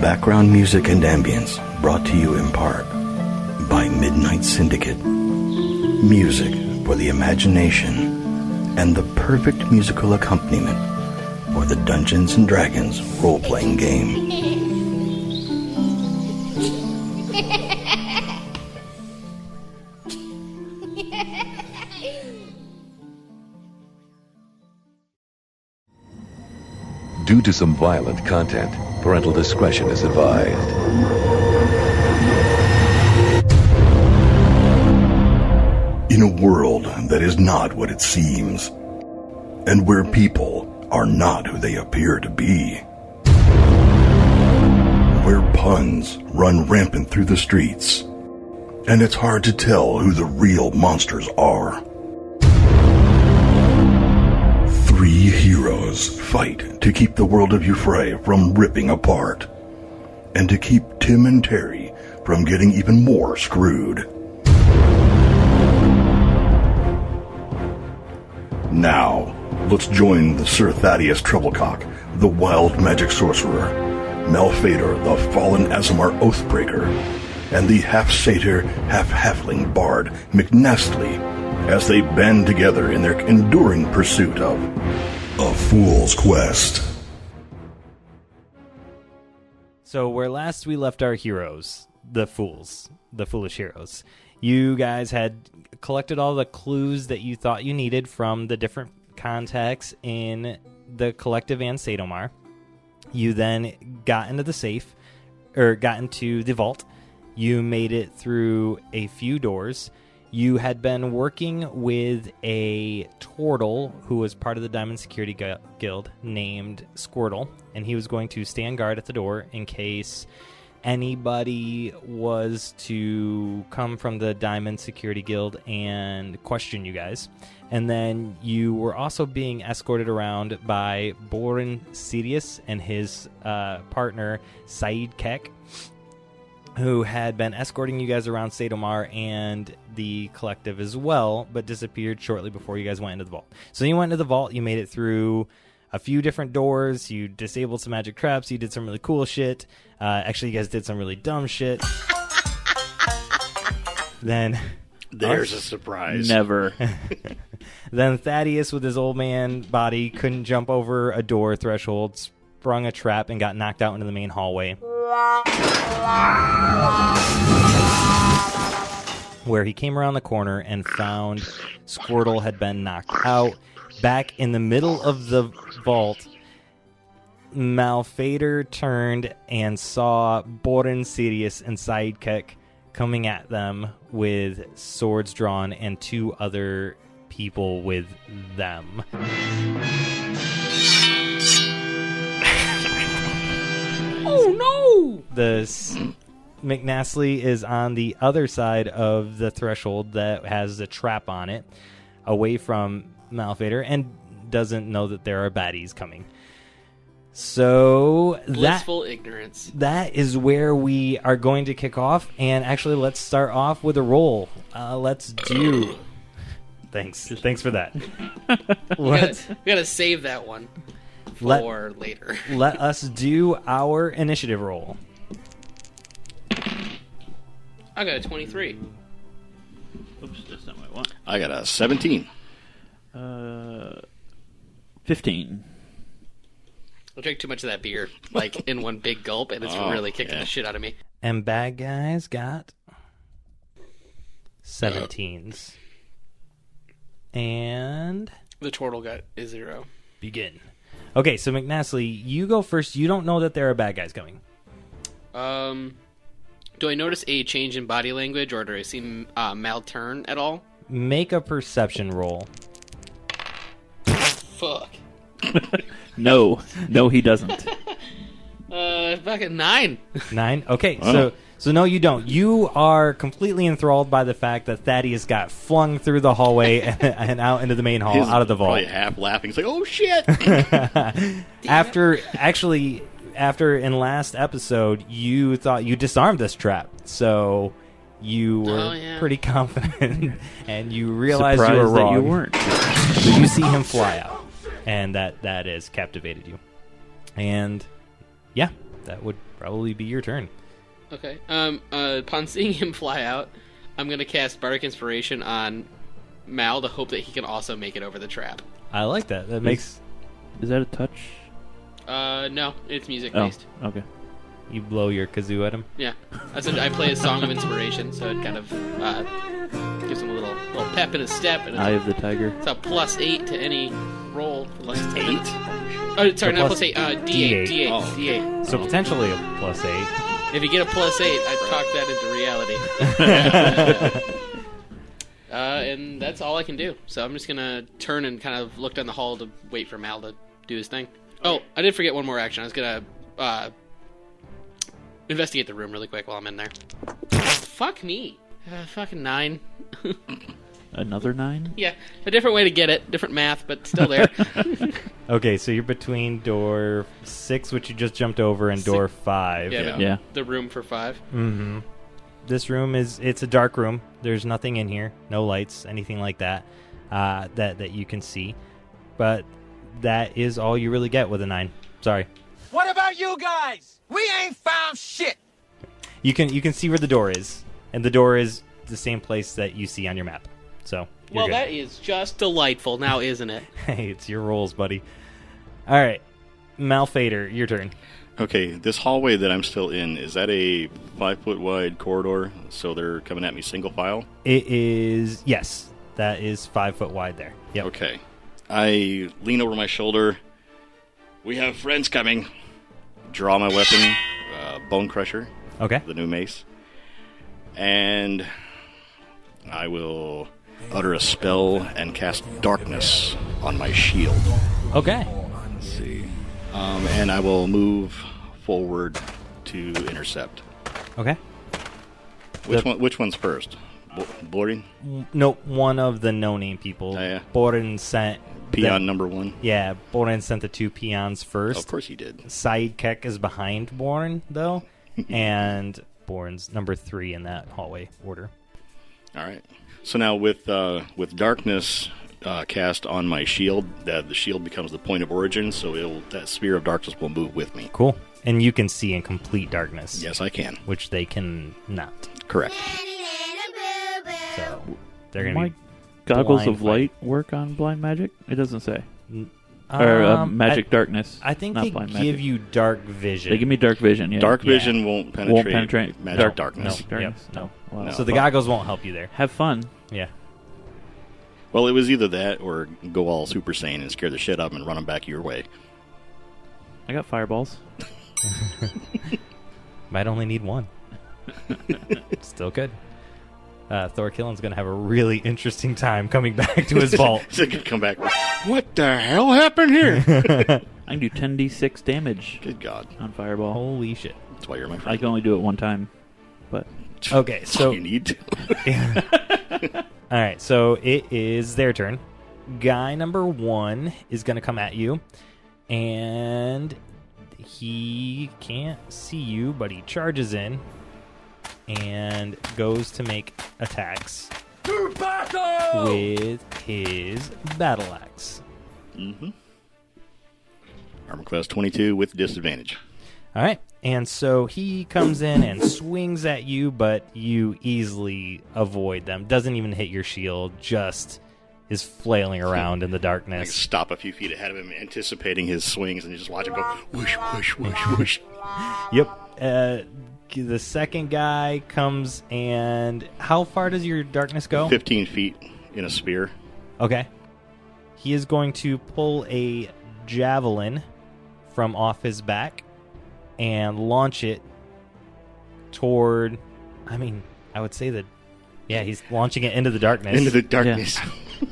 Background music and ambience brought to you in part by Midnight Syndicate. Music for the imagination and the perfect musical accompaniment for the Dungeons & Dragons role-playing game. Due to some violent content, parental discretion is advised. In a world that is not what it seems, and where people are not who they appear to be, where puns run rampant through the streets, and it's hard to tell who the real monsters are. Three heroes fight to keep the world of Euphrae from ripping apart, and to keep Tim and Terry from getting even more screwed. Now, let's join the Sir Thadeus Trebilcock, the wild magic sorcerer, Malphaedor, the fallen Aasimar Oathbreaker, and the half-satyr, half-halfling bard, Nastly, as they band together in their enduring pursuit of a fool's quest. So where last we left our heroes, the foolish heroes, you guys had collected all the clues that you thought you needed from the different contacts in the collective and Sadomar. You then got into the safe, or got into the vault. You made it through a few doors. You had been working with a turtle who was part of the Diamond Security Guild named Squirtle, and he was going to stand guard at the door in case anybody was to come from the Diamond Security Guild and question you guys. And then you were also being escorted around by Borin and his partner Syed, who had been escorting you guys around Sadomar and the collective as well, but disappeared shortly before you guys went into the vault. So you went into the vault, you made it through a few different doors, you disabled some magic traps, you did some really cool shit. Actually, you guys did some really dumb shit. Then... There's a surprise. Never. Then Thadeus, with his old man body, couldn't jump over a door threshold, sprung a trap, and got knocked out into the main hallway, where he came around the corner and found Squirtle had been knocked out. Back in the middle of the vault, Malphaedor turned and saw Borin, Sirius, and Sidekick coming at them with swords drawn and two other people with them. Oh no! McNastly is on the other side of the threshold that has a trap on it, away from Malphaedor, and doesn't know that there are baddies coming. So blissful ignorance. That is where we are going to kick off. And actually, let's start off with a roll. Let's do. Thanks for that. We gotta save that one for later. Let us do our initiative roll. I got a 23. Oops, that's not what I want. I got a 17. 15. I drank too much of that beer, like in one big gulp, and it's really kicking the shit out of me. And bad guys got 17s. And the turtle got a 0. Begin. Okay, so McNastly, you go first. You don't know that there are bad guys coming. Do I notice a change in body language, or do I see Mal turn at all? Make a perception roll. Fuck. No, he doesn't. Back at 9. 9? Okay, so no, you don't. You are completely enthralled by the fact that Thaddeus got flung through the hallway and out into the main hall, out of the vault. Probably half laughing. It's like, oh shit! After in last episode, you thought you disarmed this trap, so you were pretty confident, and you realized you were wrong. That you weren't. So you see him fly out, and that has captivated you. And yeah, that would probably be your turn. Okay. Upon seeing him fly out, I'm going to cast Bardic Inspiration on Mal to hope that he can also make it over the trap. I like that. That makes... Is that a touch? No, it's music-based. Oh, okay. You blow your kazoo at him? Yeah. I play a Song of Inspiration, so it kind of gives him a little pep in his step. And Eye of the Tiger. It's a +8 to any roll. +8? Oh, sorry, So not plus +8. D8. D8. Oh. D8. So potentially a +8. If you get a +8, I talk that into reality. And that's all I can do. So I'm just going to turn and kind of look down the hall to wait for Mal to do his thing. Oh, I did forget one more action. I was going to investigate the room really quick while I'm in there. Fuck me. Fucking 9. Another 9? Yeah, a different way to get it. Different math, but still there. Okay, so you're between door 6, which you just jumped over, and door 5. Yeah. The room for 5. Mm-hmm. This room it's a dark room. There's nothing in here, no lights, anything like that, that you can see. But that is all you really get with a 9. Sorry. What about you guys? We ain't found shit. You can see where the door is, and the door is the same place that you see on your map. So you're good. That is just delightful now, isn't it? Hey, it's your rolls, buddy. All right, Malphaedor, your turn. Okay, this hallway that I'm still in, is that a 5-foot wide corridor? So they're coming at me single file? It is, yes. That is 5 foot wide there. Yep. Okay. I lean over my shoulder. We have friends coming. Draw my weapon, Bone Crusher, Okay. the new mace. And I will utter a spell and cast darkness on my shield. Okay. Let's see. And I will move forward to intercept. Okay. Which one's first? Borin? No, one of the no-name people. Oh, yeah. Borin sent... Peon number 1? Yeah, Borin sent the 2 peons first. Oh, of course he did. Syed is behind Borin, though. And Borin's number 3 in that hallway order. All right. So now with darkness cast on my shield, the shield becomes the point of origin, so that sphere of darkness will move with me. Cool. And you can see in complete darkness. Yes, I can. Which they can not. Correct. So they're going to be Goggles blind of fight. light work on blind magic? It doesn't say. Or magic darkness. I think not they blind give magic. you dark vision. They give me dark vision, yeah. Dark vision won't penetrate magic No. darkness. Magic darkness? Yep. No. Wow. So the goggles won't help you there. Have fun. Yeah. Well, it was either that or go all Super Saiyan and scare the shit out of them and run them back your way. I got fireballs. Might only need 1. Still good. Thorkillin's going to have a really interesting time coming back to his vault. He's going to come back. What the hell happened here? I can do 10d6 damage Good God. on fireball. Holy shit. That's why you're my I friend. can only do it one time, but Okay, That's all so... you need to. All right, so it is their turn. Guy number 1 is going to come at you, and he can't see you, but he charges in and goes to make attacks with his battle axe. Mm-hmm. Armor class 22 with disadvantage. All right, and so he comes in and swings at you, but you easily avoid them. Doesn't even hit your shield, just is flailing around in the I darkness. stop a few feet ahead of him, anticipating his swings, and you just watch him go whoosh, whoosh, whoosh, whoosh. Yep. The second guy comes, and how far does your darkness go? 15 feet in a sphere. Okay. He is going to pull a javelin from off his back and launch it toward... I would say that... Yeah, he's launching it into the darkness. Into the darkness.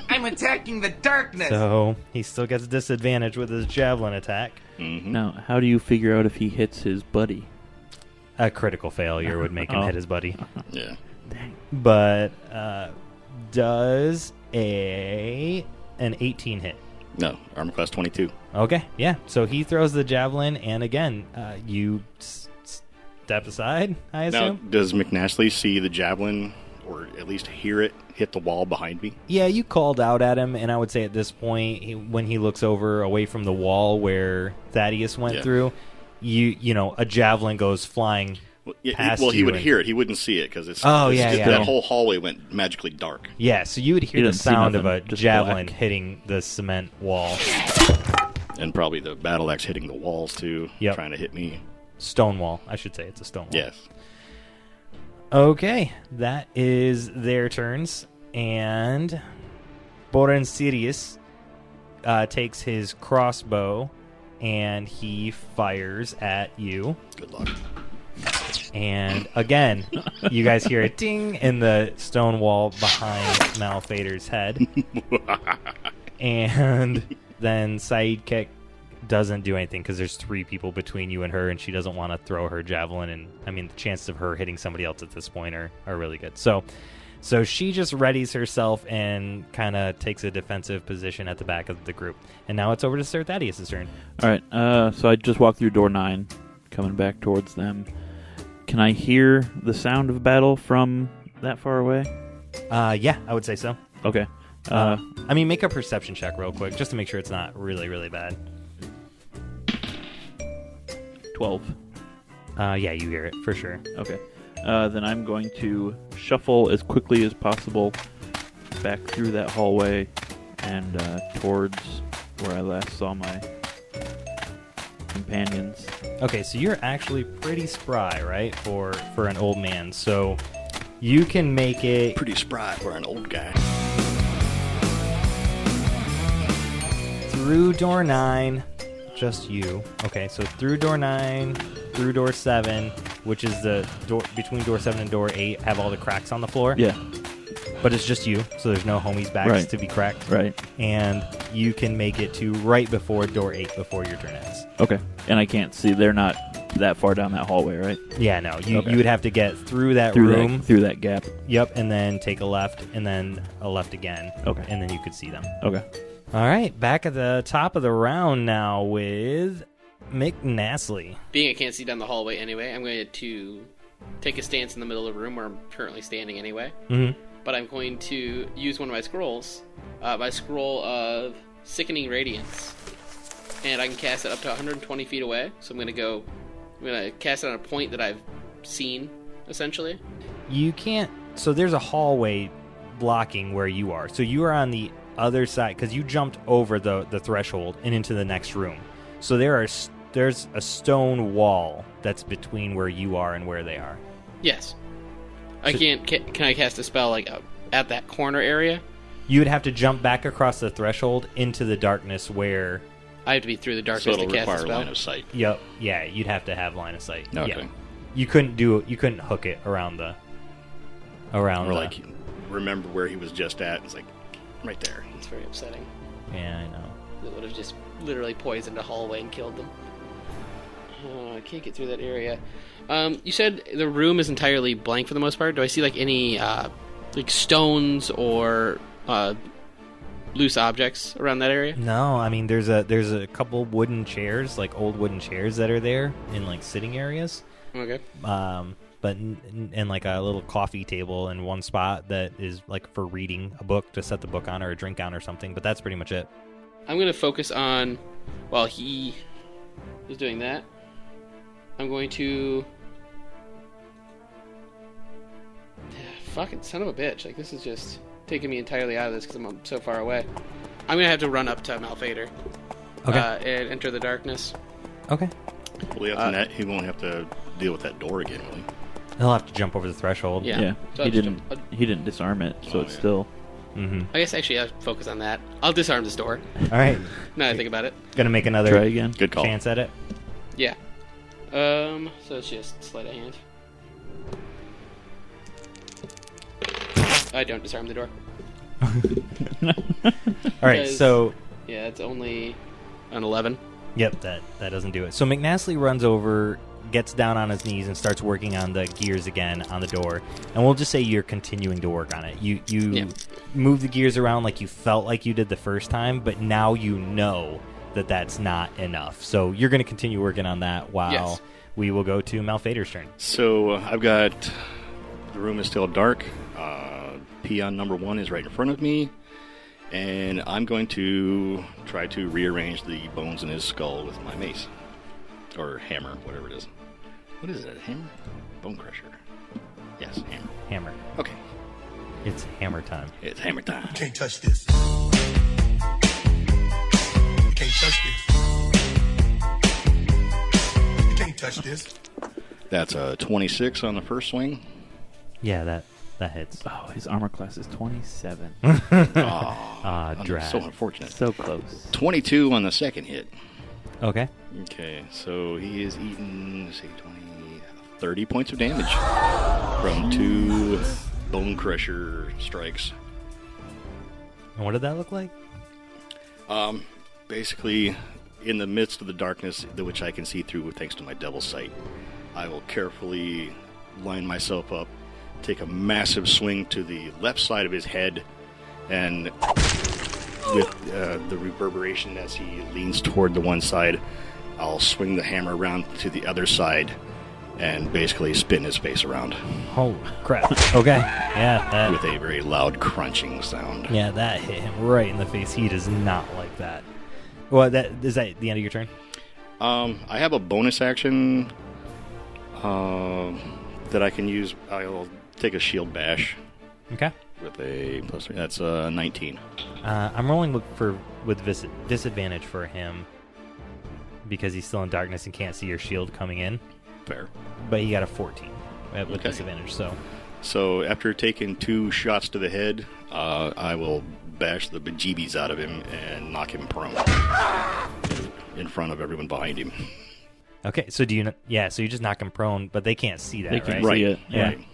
I'm attacking the darkness. So he still gets disadvantage with his javelin attack. Mm-hmm. now how do you figure out if he hits his buddy? A critical failure would make him hit his buddy. Yeah. But does an 18 hit? No, armor class 22. Okay, yeah. So he throws the javelin, and again, you step aside, I Now, assume? does McNastley see the javelin, or at least hear it hit the wall behind me? Yeah, you called out at him, and I would say at this point, when he looks over away from the wall where Thaddeus went through, you know, a javelin goes flying past he you would and- hear it. He wouldn't see it because yeah. that whole hallway went magically dark. Yeah, so you would hear the didn't see sound of a nothing, just javelin black. hitting the cement wall. And probably the battle axe hitting the walls, too, Yep. trying to hit me. Stone wall, I should say. It's a stone wall. Yes. Okay, that is their turns. And Borin Sirius takes his crossbow and he fires at you. Good luck. And again, you guys hear a ding in the stone wall behind Malphaedor's head. And then Syed doesn't do anything because there's 3 people between you and her, and she doesn't want to throw her javelin. And I mean, the chances of her hitting somebody else at this point are really good. So she just readies herself and kind of takes a defensive position at the back of the group. And now it's over to Sir Thaddeus' turn. All right. So I just walked through door 9, coming back towards them. Can I hear the sound of battle from that far away? Yeah, I would say so. Okay. I mean, make a perception check real quick just to make sure it's not really, really bad. 12. Yeah, you hear it for sure. Okay. Then I'm going to shuffle as quickly as possible back through that hallway and towards where I last saw my companions. Okay, so you're actually pretty spry, right, for an old man. So you can make it Pretty spry for an old guy. through door 9. Just you. Okay, so through door 9, through door 7, which is the door between door 7 and door 8, have all the cracks on the floor. Yeah. But it's just you, so there's no homies' backs Right. to be cracked. Right. And you can make it to right before door 8 before your turn ends. Okay. And I can't see. They're not that far down that hallway, right? Yeah, no. You Okay. you would have to get through that Through room. through that gap. Yep, and then take a left, and then a left again. Okay. And then you could see them. Okay. All right, back at the top of the round now with Nastly. Being I can't see down the hallway anyway, I'm going to take a stance in the middle of the room where I'm currently standing anyway. Mm-hmm. But I'm going to use one of my scrolls, my scroll of Sickening Radiance. And I can cast it up to 120 feet away. So I'm going to cast it on a point that I've seen, essentially. You can't. So there's a hallway blocking where you are. So you are on the other side because you jumped over the threshold and into the next room. So there's a stone wall that's between where you are and where they are. Yes. I can't. Can I cast a spell like at that corner area? You would have to jump back across the threshold into the darkness where. I have to be through the So darkness it'll to cast a require spell. line of sight. Yep. Yeah, you'd have to have line of sight. Okay. Yeah. You couldn't hook it around the. Or like, remember where he was just at. It's like, right there. It's very upsetting. Yeah, I know. It would have just literally poisoned a hallway and killed them. I can't get through that area. You said the room is entirely blank for the most part. Do I see like any like stones or loose objects around that area? No, I mean there's a couple wooden chairs, like old wooden chairs that are there in like sitting areas. Okay. But and like a little coffee table in one spot that is like for reading a book to set the book on or a drink on or something. But that's pretty much it. I'm going to focus on, while he is doing that, I'm going to... Fucking son of a bitch. Like, this is just taking me entirely out of this because I'm so far away. I'm going to have to run up to Malphaedor. Okay. And enter the darkness. Okay. Well, he won't have to deal with that door again, will he? He'll have to jump over the threshold. Yeah. Yeah. So he I'll just didn't. jump- He didn't disarm it, so Oh, it's yeah. still. Mm-hmm. I guess actually I'll focus on that. I'll disarm this door. All right. Now that I think about it. Gonna make another Try again. Good call. chance at it. Yeah. So it's just sleight of hand. I don't disarm the door. All right. Because- So Yeah, it's only an 11. yep, that doesn't do it. So McNasty runs over, gets down on his knees, and starts working on the gears again on the door. And we'll just say you're continuing to work on it. You Yeah. move the gears around like you felt like you did the first time, but now you know that that's not enough. So you're going to continue working on that while Yes. we will go to Malphaedor's turn. So I've got... The room is still dark. Peon number 1 is right in front of me. And I'm going to try to rearrange the bones in his skull with my mace. Or hammer, whatever it is. What is it? A hammer? Bone crusher. Yes, hammer. Hammer. Okay. It's hammer time. It's hammer time. Can't touch this. Can't touch this. You can't touch this. That's a 26 on the first swing. Yeah, that hits. Oh, his armor class is 27. Drag. So unfortunate. So close. 22 on the second hit. Okay. Okay, so he is eating, let's see, 30 points of damage from 2 bone crusher strikes. And what did that look like? Basically, in the midst of the darkness, which I can see through thanks to my devil's sight, I will carefully line myself up, take a massive swing to the left side of his head, and with the reverberation as he leans toward the one side, I'll swing the hammer around to the other side and basically spin his face around. Holy crap. Okay. Yeah. With a very loud crunching sound. Yeah, that hit him right in the face. He does not like that. Well, is that the end of your turn? I have a bonus action that I can use. I'll take a shield bash. Okay. With a plus 3. That's 19. I'm rolling with disadvantage for him because he's still in darkness and can't see your shield coming in. Fair. But he got a 14 with disadvantage, So after taking 2 shots to the head, I will bash the bejeebies out of him and knock him prone in front of everyone behind him. Okay, so so you just knock him prone, but they can't see that, They can't right? see it. Yeah. Right.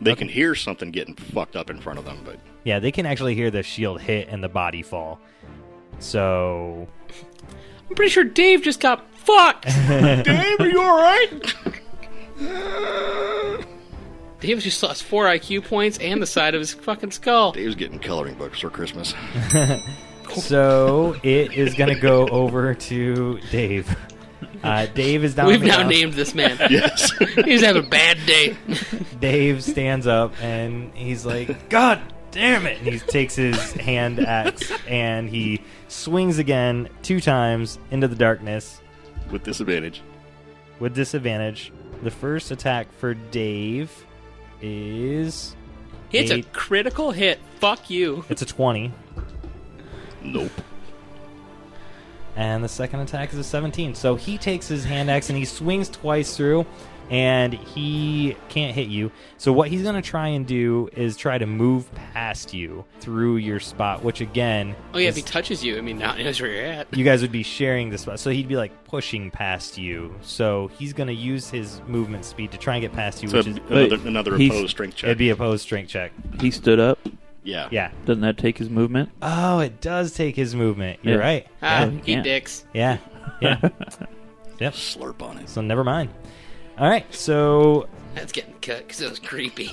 They can hear something getting fucked up in front of them, but... Yeah, they can actually hear the shield hit and the body fall. So... I'm pretty sure Dave just got fucked. Dave, are you alright? Dave just lost 4 IQ points and the side of his fucking skull. Dave's getting coloring books for Christmas. So it is going to go over to Dave. Dave is down. We've now named this man. Yes. He's having a bad day. Dave stands up and he's like, God damn it! And he takes his hand axe and he swings again 2 times into the darkness. With disadvantage. With disadvantage. The first attack for Dave is... It's 8. a critical hit. Fuck you. It's a 20. Nope. And the second attack is a 17. So he takes his hand axe and he swings twice through, and he can't hit you. So what he's going to try and do is try to move past you through your spot, which again... Oh, yeah, if he touches you, I mean, now he knows where you're at. You guys would be sharing the spot. So he'd be like pushing past you. So he's going to use his movement speed to try and get past you, So which is... another opposed strength check. It'd be opposed strength check. He stood up. Yeah. Yeah. Doesn't that take his movement? Oh, it does take his movement. You're Yeah. right. Ah, Yeah, he can't. dicks. Yeah. Yeah. Yep. Slurp on it. So never mind. All right. So That's getting cut because it was creepy.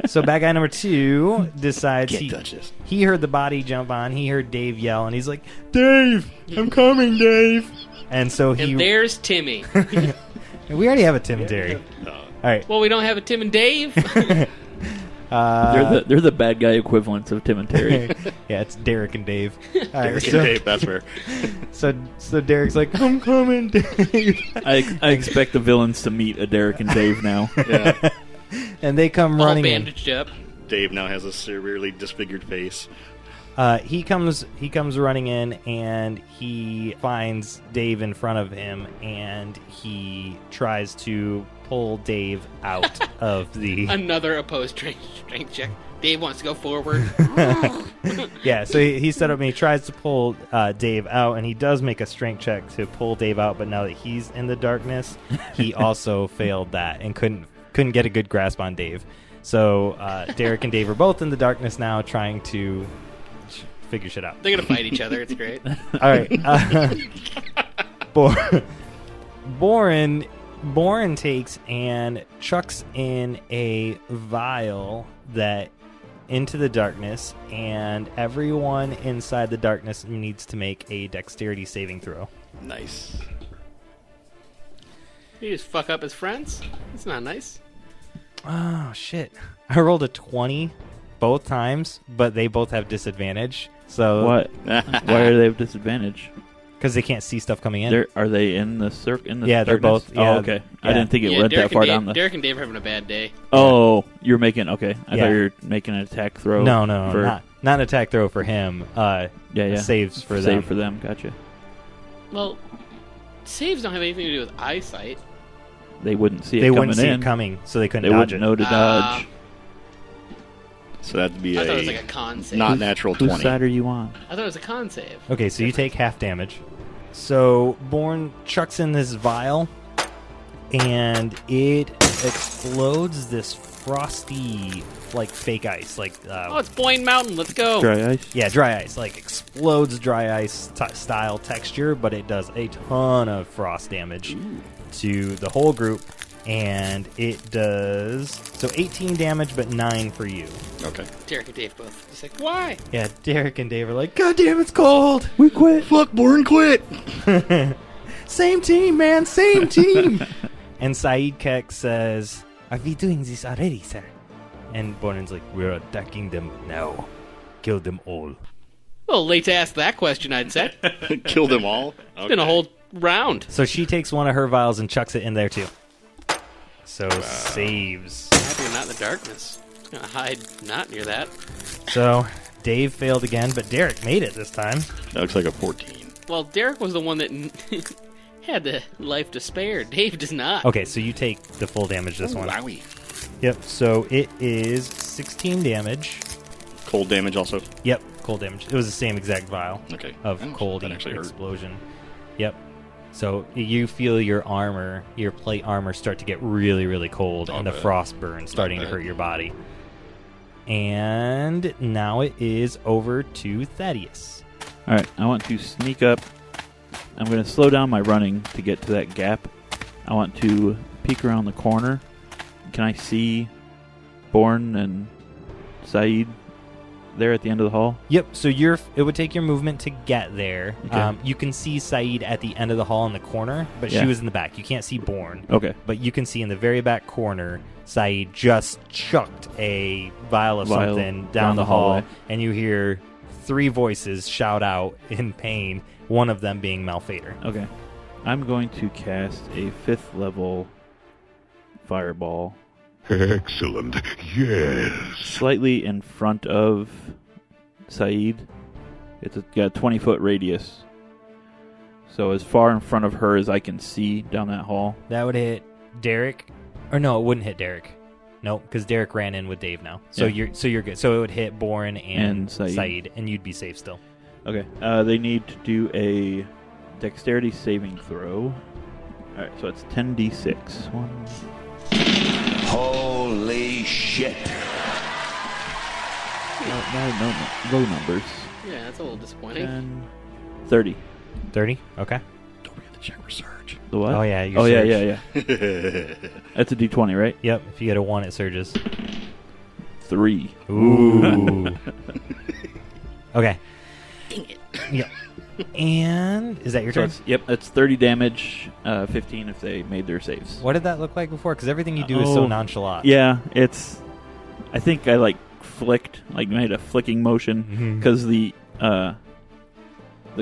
So bad guy number 2 decides Can't touch this. he heard the body jump on. He heard Dave yell, and he's like, Dave, I'm coming, Dave. And so he... And there's Timmy. We already have a Tim and Terry. All right. Well, we don't have a Tim and Dave. They're the bad guy equivalents of Tim and Terry. Yeah, it's Derek and Dave. All right, Derek so, and Dave, that's fair. so Derek's like, I'm coming, Dave. I expect the villains to meet a Derek and Dave now. Yeah. And they come All running in. bandaged up. Dave now has a severely disfigured face. He comes running in, and he finds Dave in front of him, and he tries to pull Dave out of the... Another opposed strength check. Dave wants to go forward. Yeah, so he set up and he tries to pull Dave out, and he does make a strength check to pull Dave out, but now that he's in the darkness, he also failed that and couldn't get a good grasp on Dave. So Derek and Dave are both in the darkness now, trying to figure shit out. They're going to fight each other. It's great. All right. Borin takes and chucks in a vial that into the darkness, and everyone inside the darkness needs to make a dexterity saving throw. Nice. You just fuck up his friends? That's not nice. Oh, shit. I rolled a 20 both times, but they both have disadvantage. So What? Why do they have disadvantage? Because they can't see stuff coming in. Are they in the circle? In the Yeah, they're darkness? both. Yeah, oh, okay. I didn't think it went Derek that far and down Dave, the. Derek and Dave are having a bad day. Oh, you're making okay. I Yeah. thought you were making an attack throw. No, for, not an attack throw for him. yeah. Saves for them. Save for them. Gotcha. Well, saves don't have anything to do with eyesight. They wouldn't see it. They coming wouldn't see in. it coming, so they couldn't They dodge wouldn't it. know to dodge. So that'd be I thought it was like a con save. not natural Whose 20. side are you on? I thought it was a con save. Okay, so you take half damage. So Borin chucks in this vial, and it explodes this frosty, like fake ice, like Oh, it's Boyne Mountain. Let's go. Dry ice. yeah, dry ice, like explodes dry ice style texture, but it does a ton of frost damage to the whole group, and it does so 18 damage, but 9 for you. Okay. Derek and Dave both. Just like, why? Yeah, Derek and Dave are like, God damn, it's cold. We quit. Fuck, Borin quit! Same team, man, same team. And Syed Kek says, are we doing this already, sir? And Borin's like, we're attacking them now. Kill them all. Well, late to ask that question, I'd say. Kill them all? It's been a whole round. So she takes one of her vials and chucks it in there, too. So saves. Happy you're not in the darkness. It's gonna hide not near that. So Dave failed again, but Derek made it this time. That looks like a 14. Well, Derek was the one that had the life to spare. Dave does not. Okay, so you take the full damage this one. Wowie. Yep, so it is 16 damage. Cold damage also? Yep, cold damage. It was the same exact vial Okay. of Ouch, cold that actually hurt. explosion. Yep. So you feel your armor, your plate armor, start to get really, really cold, and the bad. frost burn starting to bad. hurt your body. And now it is over to Thaddeus. All right. I want to sneak up. I'm going to slow down my running to get to that gap. I want to peek around the corner. Can I see Borin and Syed there at the end of the hall? Yep. So it would take your movement to get there. Okay. You can see Syed at the end of the hall in the corner, but Yeah. she was in the back. You can't see Borin. Okay. But you can see in the very back corner, Syed just chucked a vial of Vial something down down the the hall, hallway. and you hear 3 voices shout out in pain, one of them being Malphaedor. Okay. I'm going to cast a 5th level fireball Excellent. Yes. slightly in front of Syed. It's got a 20-foot radius. So as far in front of her as I can see down that hall. That would hit Derek. Or no, it wouldn't hit Derek. Nope, because Derek ran in with Dave now. So Yeah. you're good. So it would hit Borin and Syed. Syed, and you'd be safe still. Okay. They need to do a dexterity saving throw. Alright, so it's 10d6. 1. Holy shit. No, low numbers. Yeah, that's a little disappointing. 10, 30. 30? Okay. Don't forget to check research. The what? Oh, yeah. Your Oh, surge. yeah. That's a d20, right? Yep. If you get a 1, it surges. 3. Ooh. Okay. Yep. And is that your So turn? yep, that's 30 damage, 15 if they made their saves. What did that look like before? Because everything you do is so Oh, nonchalant. Yeah, I think I flicked, made a flicking motion because the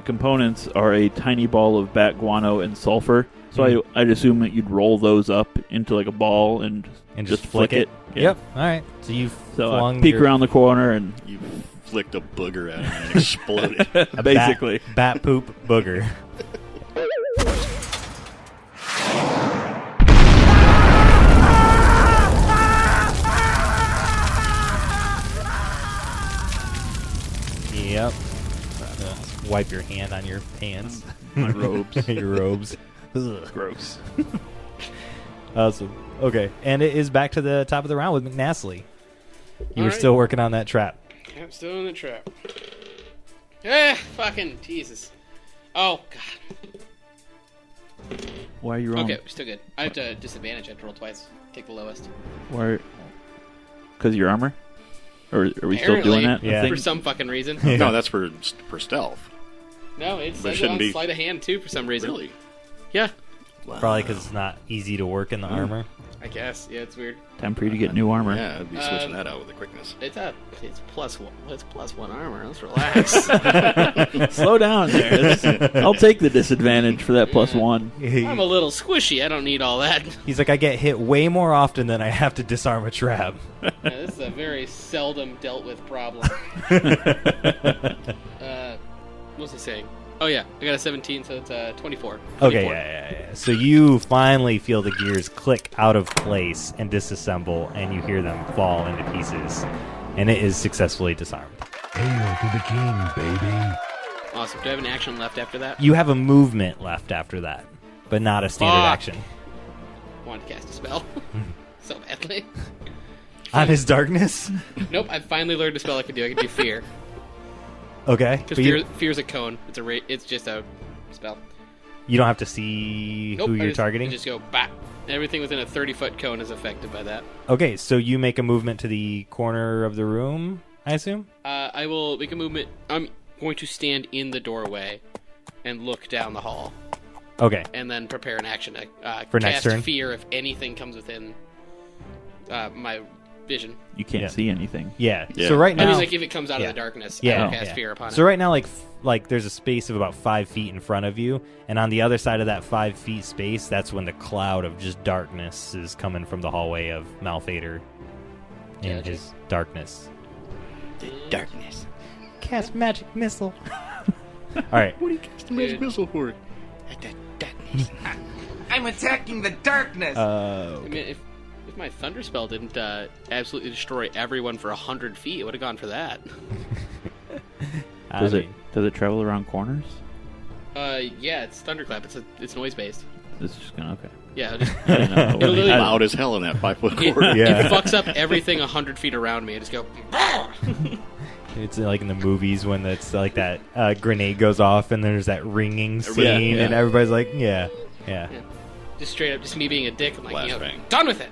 components are a tiny ball of bat guano and sulfur. So I'd assume that you'd roll those up into a ball and just flick it. Yeah. Yep. All right. So you So flung I peek your around the corner and You flicked a booger at him and it exploded. a basically. bat poop booger. Yep. Wipe your hand on your pants. my robes. Your robes. Ugh. Gross. Awesome. Okay, and it is back to the top of the round with Nastly. You were All right. still working on that trap. I'm still in the trap. Fucking Jesus. Oh, God. Why are you wrong? Okay, we're still good. I have to disadvantage. I have to roll twice. Take the lowest. Why? Because of your armor? Or are we still Apparently. doing that? Yeah. I think- For some fucking reason. No, that's for stealth. No, it But it says it shouldn't on be. sleight of hand, too, for some reason. Really? Yeah. Probably because it's not easy to work in the armor. I guess. Yeah, it's weird. Time for you to get new armor. Yeah, I'd be switching that out with the quickness. It's plus one. It's plus one armor. Let's relax. Slow down there. I'll take the disadvantage for that plus one. I'm a little squishy. I don't need all that. He's like, I get hit way more often than I have to disarm a trap. Yeah, this is a very seldom dealt with problem. What was I saying? Oh yeah, I got a 17, so it's 24. Okay, yeah. So you finally feel the gears click out of place and disassemble, and you hear them fall into pieces, and it is successfully disarmed. Hail to the king, baby. Awesome. Do I have an action left after that? You have a movement left after that, but not a standard action. I wanted to cast a spell so badly. On his darkness? Nope, I finally learned a spell I could do. I could do fear. Okay. Because fear's a cone. It's just a spell. You don't have to see who you're targeting? I just go, bah. Everything within a 30-foot cone is affected by that. Okay, so you make a movement to the corner of the room, I assume? I will make a movement. I'm going to stand in the doorway and look down the hall. Okay. And then prepare an action to for cast next turn? fear if anything comes within my vision. You can't see anything. Yeah. So right now, I mean, like if it comes out of the darkness, I will cast fear upon it. So right now, like there's a space of about 5 feet in front of you, and on the other side of that 5 feet space, that's when the cloud of just darkness is coming from the hallway of Malphaedor in his darkness. The darkness. Cast magic missile. All right. What do you cast a magic missile for? The darkness. I'm attacking the darkness. I mean, if my thunder spell didn't absolutely destroy everyone for 100 feet, it would have gone for that. Does it travel around corners? Yeah, it's thunderclap. It's noise based. It's just gonna Yeah, it'll it'll literally, Loud as hell in that 5-foot corridor. Yeah. It fucks up everything 100 feet around me. I just go. It's like in the movies when it's like that grenade goes off and there's that ringing scene, and everybody's like, yeah. Just straight up, just me being a dick. I'm like, Flashbang. done with it.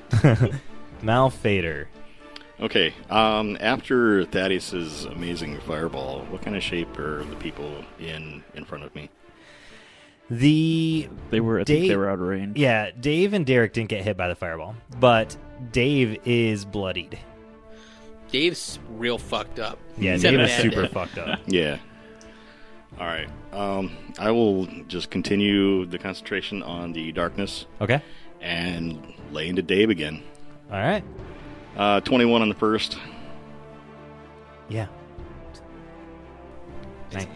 Malphaedor. Okay, after Thaddeus' amazing fireball, what kind of shape are the people in front of me? I think they were out of range. Yeah, Dave and Derek didn't get hit by the fireball, but Dave is bloodied. Dave's real fucked up. Yeah, He's Dave had a is bad super day. fucked up. Yeah. All right. I will just continue the concentration on the darkness Okay. and lay into Dave again. All right. 21 on the first. Yeah.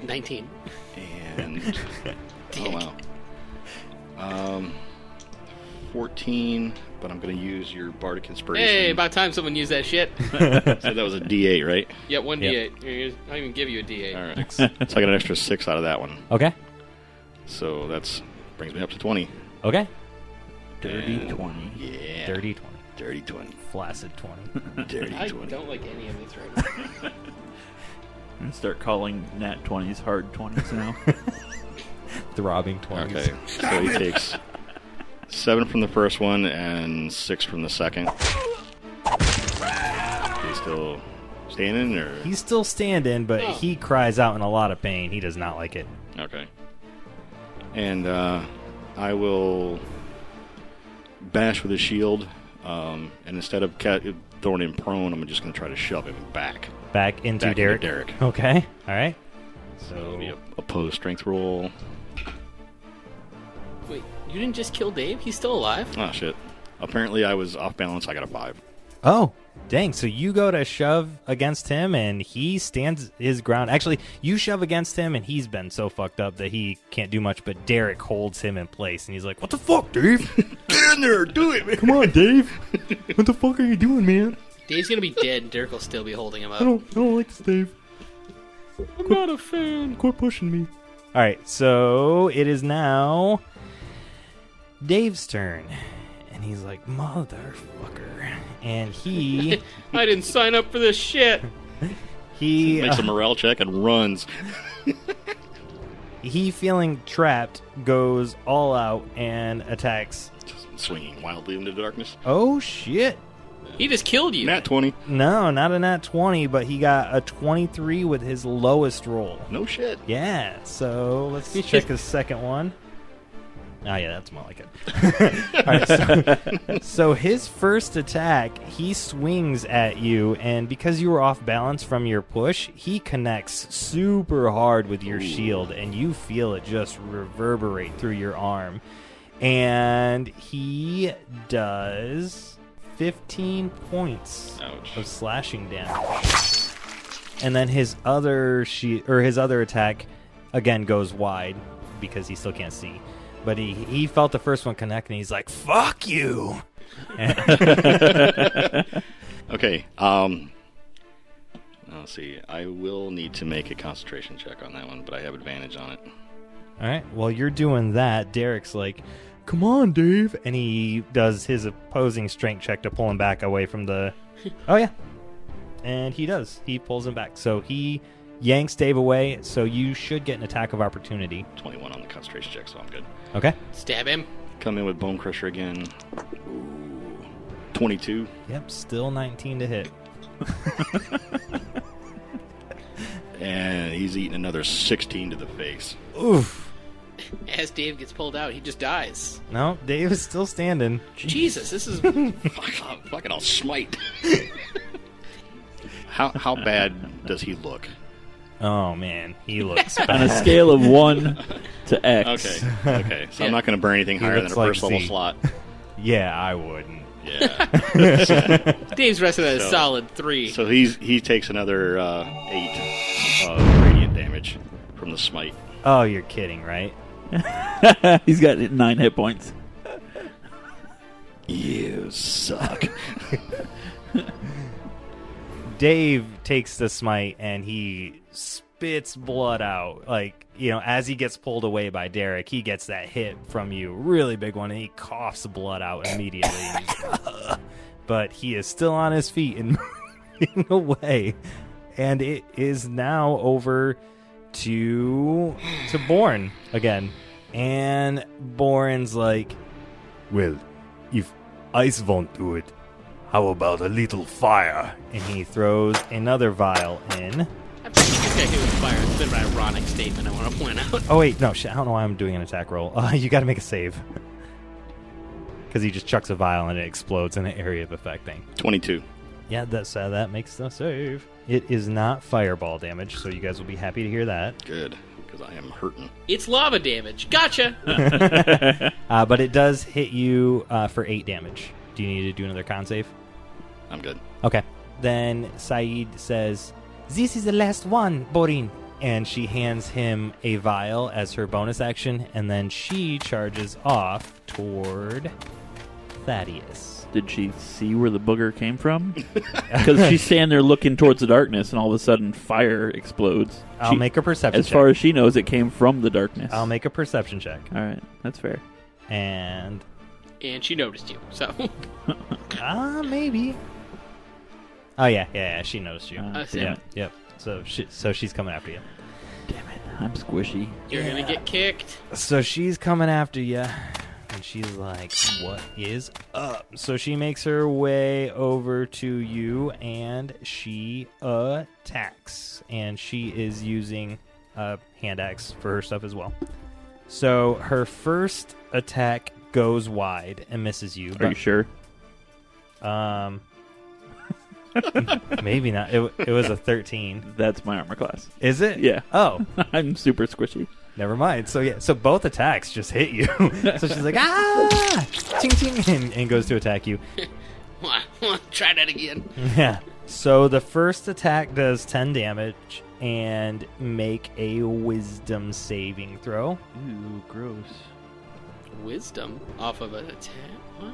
19. And oh wow. 14, but I'm going to use your bardic inspiration. Hey, about time someone used that shit. So that was a D8, right? Yeah, 1d8. Here, I'll even give you a d8. All right. So I got an extra 6 out of that one. Okay. So that's brings me up to 20. Okay. Dirty And 20. Yeah. Dirty 20. Dirty 20. Flaccid 20. Dirty I 20. don't like any of this right now. I'm gonna start calling nat 20s hard 20s now. Throbbing 20s. Okay. So he takes 7 from the first one and 6 from the second. He's still standing, or He's still standing, but he cries out in a lot of pain. He does not like it. okay. And I will bash with a shield, and instead of throwing him prone, I'm just going to try to shove him back Back into into Derek. Derek. Okay. All right. So it'll be a opposed strength roll. Wait, you didn't just kill Dave? He's still alive? Oh shit! Apparently I was off balance. I got a 5. Oh, dang. So you go to shove against him, and he stands his ground. Actually, you shove against him, and he's been so fucked up that he can't do much, but Derek holds him in place, and he's like, what the fuck, Dave? Get in there, do it, man. Come on, Dave. What the fuck are you doing, man? Dave's gonna be dead, and Dirk will still be holding him up. I don't like this, Dave. I'm not a fan. Quit pushing me. All right, so it is now Dave's turn, and he's like, motherfucker, and he I didn't sign up for this shit. he Makes a morale check and runs. he feeling trapped goes all out and attacks. Just swinging wildly into the darkness. Oh shit. He just killed you. Nat 20. No, not a nat 20, but he got a 23 with his lowest roll. No shit. Yeah, so let's check his second one. Oh, yeah, that's more like it. All right, so his first attack, he swings at you, and because you were off balance from your push, he connects super hard with your shield, and you feel it just reverberate through your arm. And he does 15 points of slashing damage. And then his other attack, again, goes wide because he still can't see. But he felt the first one connect, and he's like, "Fuck you!" Okay. Let's see. I will need to make a concentration check on that one, but I have advantage on it. All right. While you're doing that, Derek's like, "Come on, Dave," and he does his opposing strength check to pull him back away from the. Oh yeah, and he does. He pulls him back, so he yanks Dave away. So you should get an attack of opportunity. 21 on the concentration check, so I'm good. Okay. Stab him. Come in with Bone Crusher again. Ooh, 22. Yep, still 19 to hit. And he's eating another 16 to the face. Oof. As Dave gets pulled out, he just dies. No, Dave is still standing. Jesus, this is... Fucking I'll smite. How bad does he look? Oh, man. He looks On a scale of 1 to X. Okay. So I'm not going to burn anything higher than a first level Z. slot. Yeah, I wouldn't. Yeah. Dave's rested at a solid 3. So he takes another 8 of radiant damage from the smite. Oh, you're kidding, right? He's got 9 hit points. You suck. Dave takes the smite and he spits blood out. Like, as he gets pulled away by Derek, he gets that hit from you, really big one, and he coughs blood out immediately. But he is still on his feet and moving away. And it is now over to Borin again. And Borin's like, "Well, if ice won't do it, how about a little fire?" And he throws another vial in. I think this guy hit with fire. It's a bit of an ironic statement I want to point out. Oh, wait, no, shit, I don't know why I'm doing an attack roll. You gotta make a save. Because he just chucks a vial and it explodes in the area of effect thing. 22. Yeah, that makes the save. It is not fireball damage, so you guys will be happy to hear that. Good, because I am hurting. It's lava damage. Gotcha! But it does hit you for 8 damage. Do you need to do another con save? I'm good. Okay. Then Syed says, "This is the last one, Borin." And she hands him a vial as her bonus action, and then she charges off toward Thaddeus. Did she see where the booger came from? Because she's standing there looking towards the darkness, and all of a sudden fire explodes. I'll make a perception check. As far as she knows, it came from the darkness. I'll make a perception check. All right, that's fair. And she noticed you, so... maybe. Oh, yeah, she noticed you. Damn Yep. So she's coming after you. it, I'm squishy. You're gonna get kicked. So she's coming after you, and she's like, "What is up?" So she makes her way over to you, and she attacks. And she is using a hand axe for her stuff as well. So her first attack goes wide and misses you. Are you sure? Maybe not. It was a 13. That's my armor class. Is it? Yeah. Oh. I'm super squishy. Never mind. So both attacks just hit you. So she's like, "Ah!" Ching, ching, and goes to attack you. Try that again. Yeah. So the first attack does 10 damage and make a wisdom saving throw. Ooh, gross. Wisdom off of an attack? What?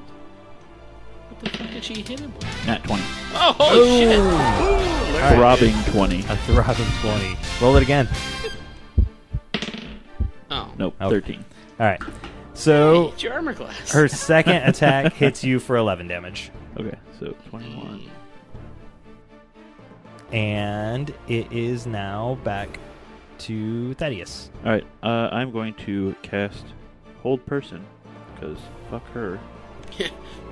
What the fuck did she hit him with? Nat 20. Oh, holy shit! Right. Throbbing 20. A throbbing 20. Roll it again. Oh. Nope, Oh. 13. All right. So It's your armor class. her second attack hits you for 11 damage. Okay, so 21. And it is now back to Thaddeus. All right, I'm going to cast Hold Person, because fuck her.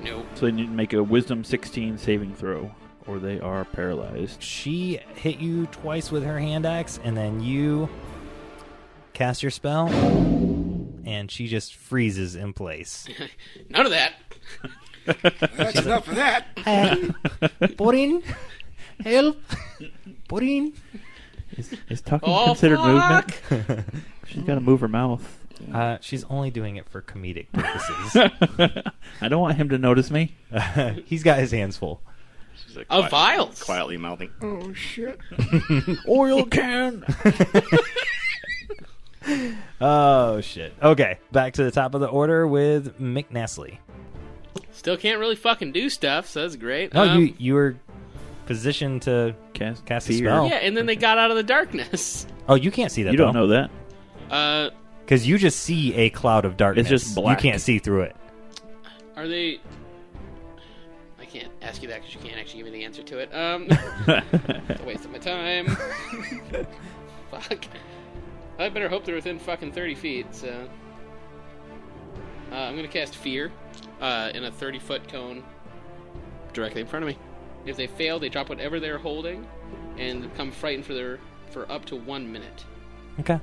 Nope. So they need to make a Wisdom 16 saving throw, or they are paralyzed. She hit you twice with her hand axe, and then you cast your spell, and she just freezes in place. None of that. That's enough of that. Borin, help! Borin. Is tucking Oh, considered fuck! movement? She's got to move her mouth. She's only doing it for comedic purposes. I don't want him to notice me. He's got his hands full. She's like Of vials. quietly mouthing, "Oh shit." Oil can. Oh, shit. Okay, back to the top of the order with Nastly. Still can't really fucking do stuff, so that's great. No, you were positioned to cast a fear. spell. Yeah, and then they got out of the darkness. Oh, you can't see that, You don't know that. Because you just see a cloud of darkness. It's just black. You can't see through it. Are they... I can't ask you that because you can't actually give me the answer to it. It's a waste of my time. Fuck. I better hope they're within fucking 30 feet, so... I'm gonna cast Fear in a 30-foot cone directly in front of me. If they fail, they drop whatever they're holding and become frightened for up to 1 minute. Okay.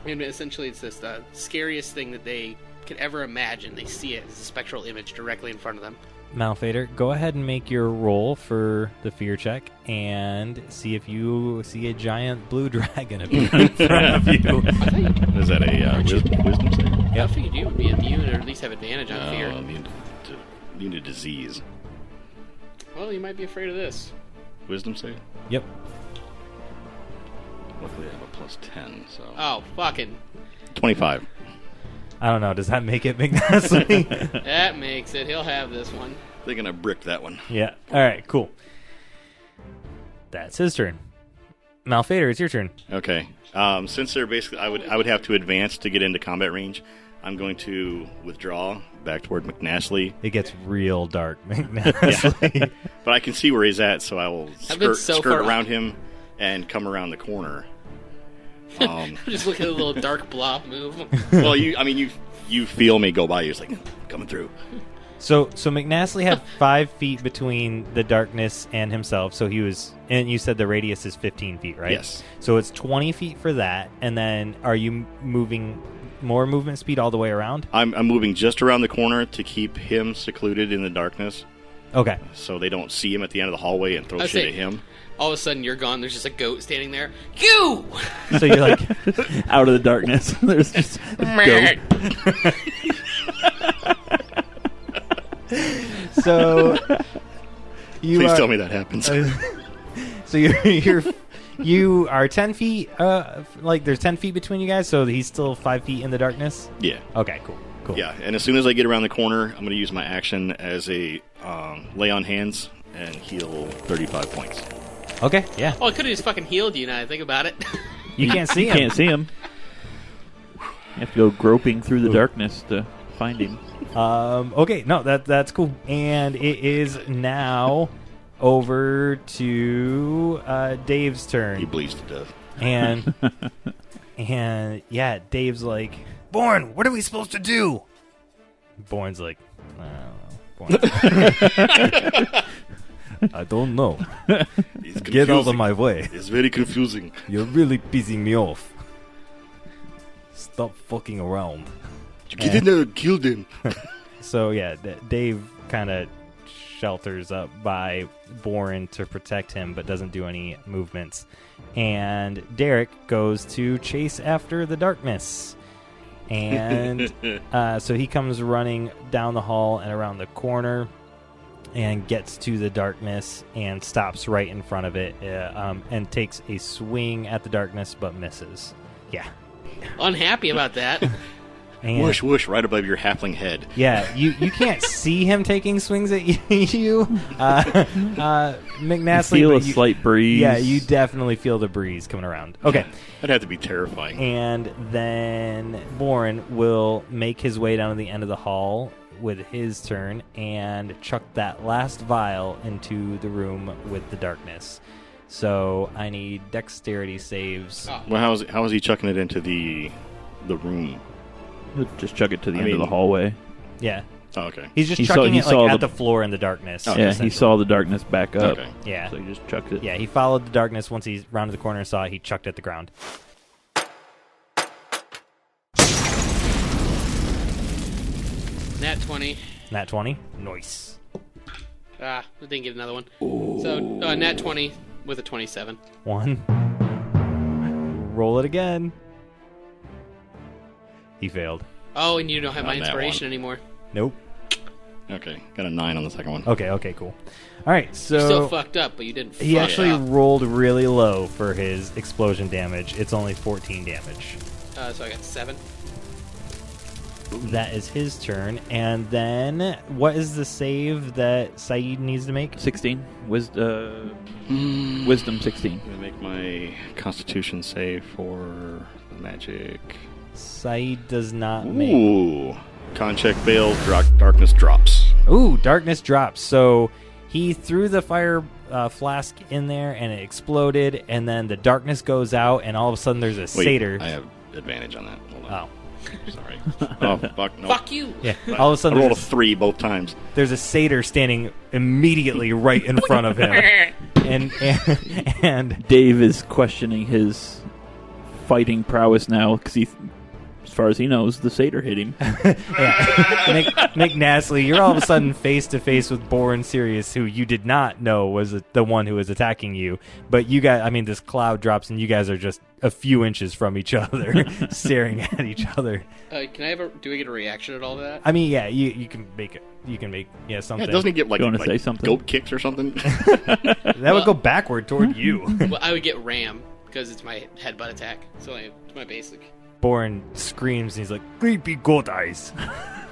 And essentially, it's this scariest thing that they could ever imagine. They see it as a spectral image directly in front of them. Malphaedor, go ahead and make your roll for the fear check and see if you see a giant blue dragon appear in front of you. Is that a wisdom save? I figured you would be immune or at least have advantage on fear. Immune to disease. Well, you might be afraid of this. Wisdom save? Yep. Luckily I have a plus 10, so... Oh, fucking. 25. I don't know. Does that make it Nastly? That makes it. He'll have this one. They're gonna brick that one. Yeah. All right, cool. That's his turn. Malphaedor, it's your turn. Okay. Since they're basically... I would have to advance to get into combat range. I'm going to withdraw back toward Nastly. It gets real dark, Nastly. But I can see where he's at, so I will been skirt far around him and come around the corner. Just look at the little dark blob move. Well, you feel me go by. You're just like, coming through. So Nastly had 5 feet between the darkness and himself, so he was... And you said the radius is 15 feet, right? Yes. So it's 20 feet for that, and then are you moving more movement speed all the way around? I'm moving just around the corner to keep him secluded in the darkness, Okay. so they don't see him at the end of the hallway and throw shit at him. All of a sudden, you're gone. There's just a goat standing there. You! So you're like... Out of the darkness. There's just a goat. So... Please tell me that happens. So you are 10 feet, like there's 10 feet between you guys, so he's still 5 feet in the darkness? Yeah. Okay, cool. Yeah, and as soon as I get around the corner, I'm going to use my action as a lay on hands and heal 35 points. Okay, yeah. Oh, I could have just fucking healed you now I think about it. You can't see him. Can't see him. You have to go groping through the darkness to find him. Okay, no, that's cool. And it is now over to Dave's turn. He bleeds to death. And yeah, Dave's like, Borin, what are we supposed to do? Borin's like, I don't know. Get out of my way. It's very confusing. You're really pissing me off. Stop fucking around. Get in there and kill them. So yeah, Dave kind of shelters up by Borin to protect him, but doesn't do any movements. And Derek goes to chase after the darkness. And so he comes running down the hall and around the corner and gets to the darkness and stops right in front of it and takes a swing at the darkness but misses. Yeah. Unhappy about that. And whoosh, whoosh, right above your halfling head. yeah, you can't see him taking swings at you, Nastly. You feel but a slight breeze. Yeah, you definitely feel the breeze coming around. Okay. That'd have to be terrifying. And then Borin will make his way down to the end of the hall with his turn and chuck that last vial into the room with the darkness. So I need dexterity saves. Oh. Well, how is he chucking it into the room? He'll just chuck it to the end of the hallway. Yeah. Oh, okay. He's just He chucking saw it like the- at the floor in the darkness. Oh, Yeah, he essentially. saw the darkness back up. Okay. Yeah. So he just chucked it. Yeah, he followed the darkness. Once he rounded the corner and saw it, he chucked it at the ground. Nat 20. Nat 20. Nice. I didn't get another one. So, nat 20 with a 27. 1. Roll it again. He failed. Oh, and you don't have my Not that inspiration one. anymore. Nope. Okay, got a 9 on the second one. Okay, cool. All right, so... You still fucked up, but you didn't he fuck actually up. rolled really low for his explosion damage. It's only 14 damage. So I got 7. That is his turn. And then, what is the save that Syed needs to make? 16. Wisdom 16. I'm going to make my Constitution save for the magic. Syed does not make... Ooh. Con check failed, darkness drops. Ooh, darkness drops. So he threw the fire flask in there, and it exploded, and then the darkness goes out, and all of a sudden there's a satyr. I have advantage on that. Hold on. Oh. Sorry. Oh, fuck, no. Fuck you! Yeah. All of a I sudden rolled a there's 3 both times. a satyr standing immediately right in front of him. And Dave is questioning his fighting prowess now because he, as far as he knows, the satyr hit him. Nick Nastly, you're all of a sudden face to face with Borin Sirius, who you did not know was the one who was attacking you. But you guys, I mean, this cloud drops and you guys are just a few inches from each other, staring at each other. Do we get a reaction at all to that? I mean, yeah, you can make it. You can make something. Yeah, doesn't he get You wanna say like something? goat kicks or something? That would go backward toward you. Well, I would get ram because it's my headbutt attack. So it's my basic. Borin screams and he's like, "Creepy goat eyes."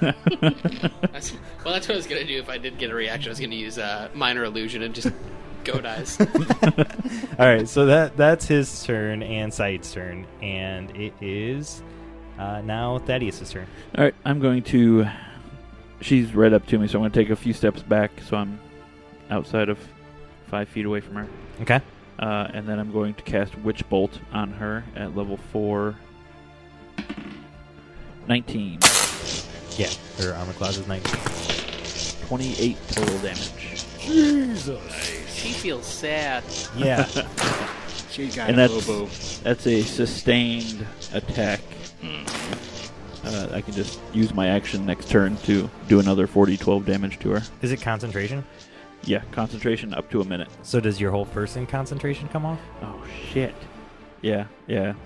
That's what I was gonna do if I did get a reaction. I was gonna use minor illusion and just goat eyes. All right, so that's his turn and Syed's turn, and it is now Thaddeus' turn. All right, I'm going to... She's right up to me, so I'm going to take a few steps back so I'm outside of 5 feet away from her. Okay. And then I'm going to cast Witch Bolt on her at level 4. 19. Yeah, her armor class is 19. 28 total damage. She feels sad. Yeah. She got And a that's hobo. that's a sustained attack. I can just use my action next turn to do another 40-12 damage to her. Is it concentration? Yeah, concentration up to a minute. So does your whole person concentration come off? Oh, shit. Yeah.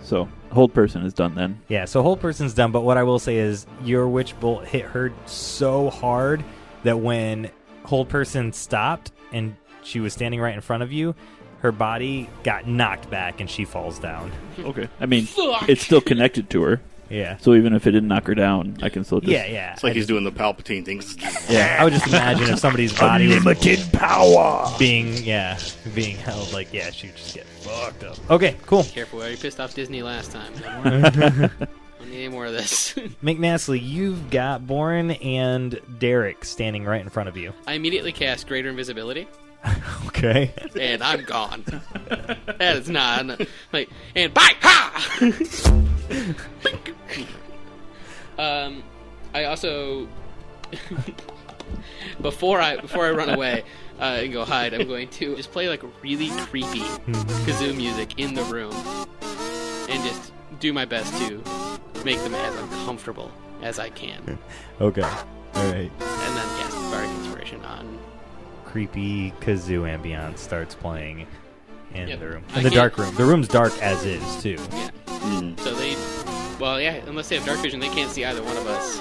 So, hold person is done then. Yeah, so whole person's done, but what I will say is your witch bolt hit her so hard that when whole person stopped and she was standing right in front of you, her body got knocked back and she falls down. Okay. I mean, it's still connected to her. Yeah. So even if it didn't knock her down, I can still just... Yeah. It's like he's doing the Palpatine things. Yeah, I would just imagine if somebody's body was Unlimited power. being held, like, yeah, she would just get fucked up. Okay, cool. Careful, we already pissed off Disney last time. Don't need any more of this. McNastley, you've got Borin and Derek standing right in front of you. I immediately cast Greater Invisibility, Okay. and I'm gone. That is not like. And bye, ha! I also before I run away and go hide, I'm going to just play like really creepy kazoo music in the room and just do my best to make them as uncomfortable as I can. Okay. All right. And then cast Bardic Inspiration on. Creepy kazoo ambiance starts playing in Yep. the room. I In the can't- dark room. The room's dark as is, too. Yeah. So unless they have dark vision, they can't see either one of us.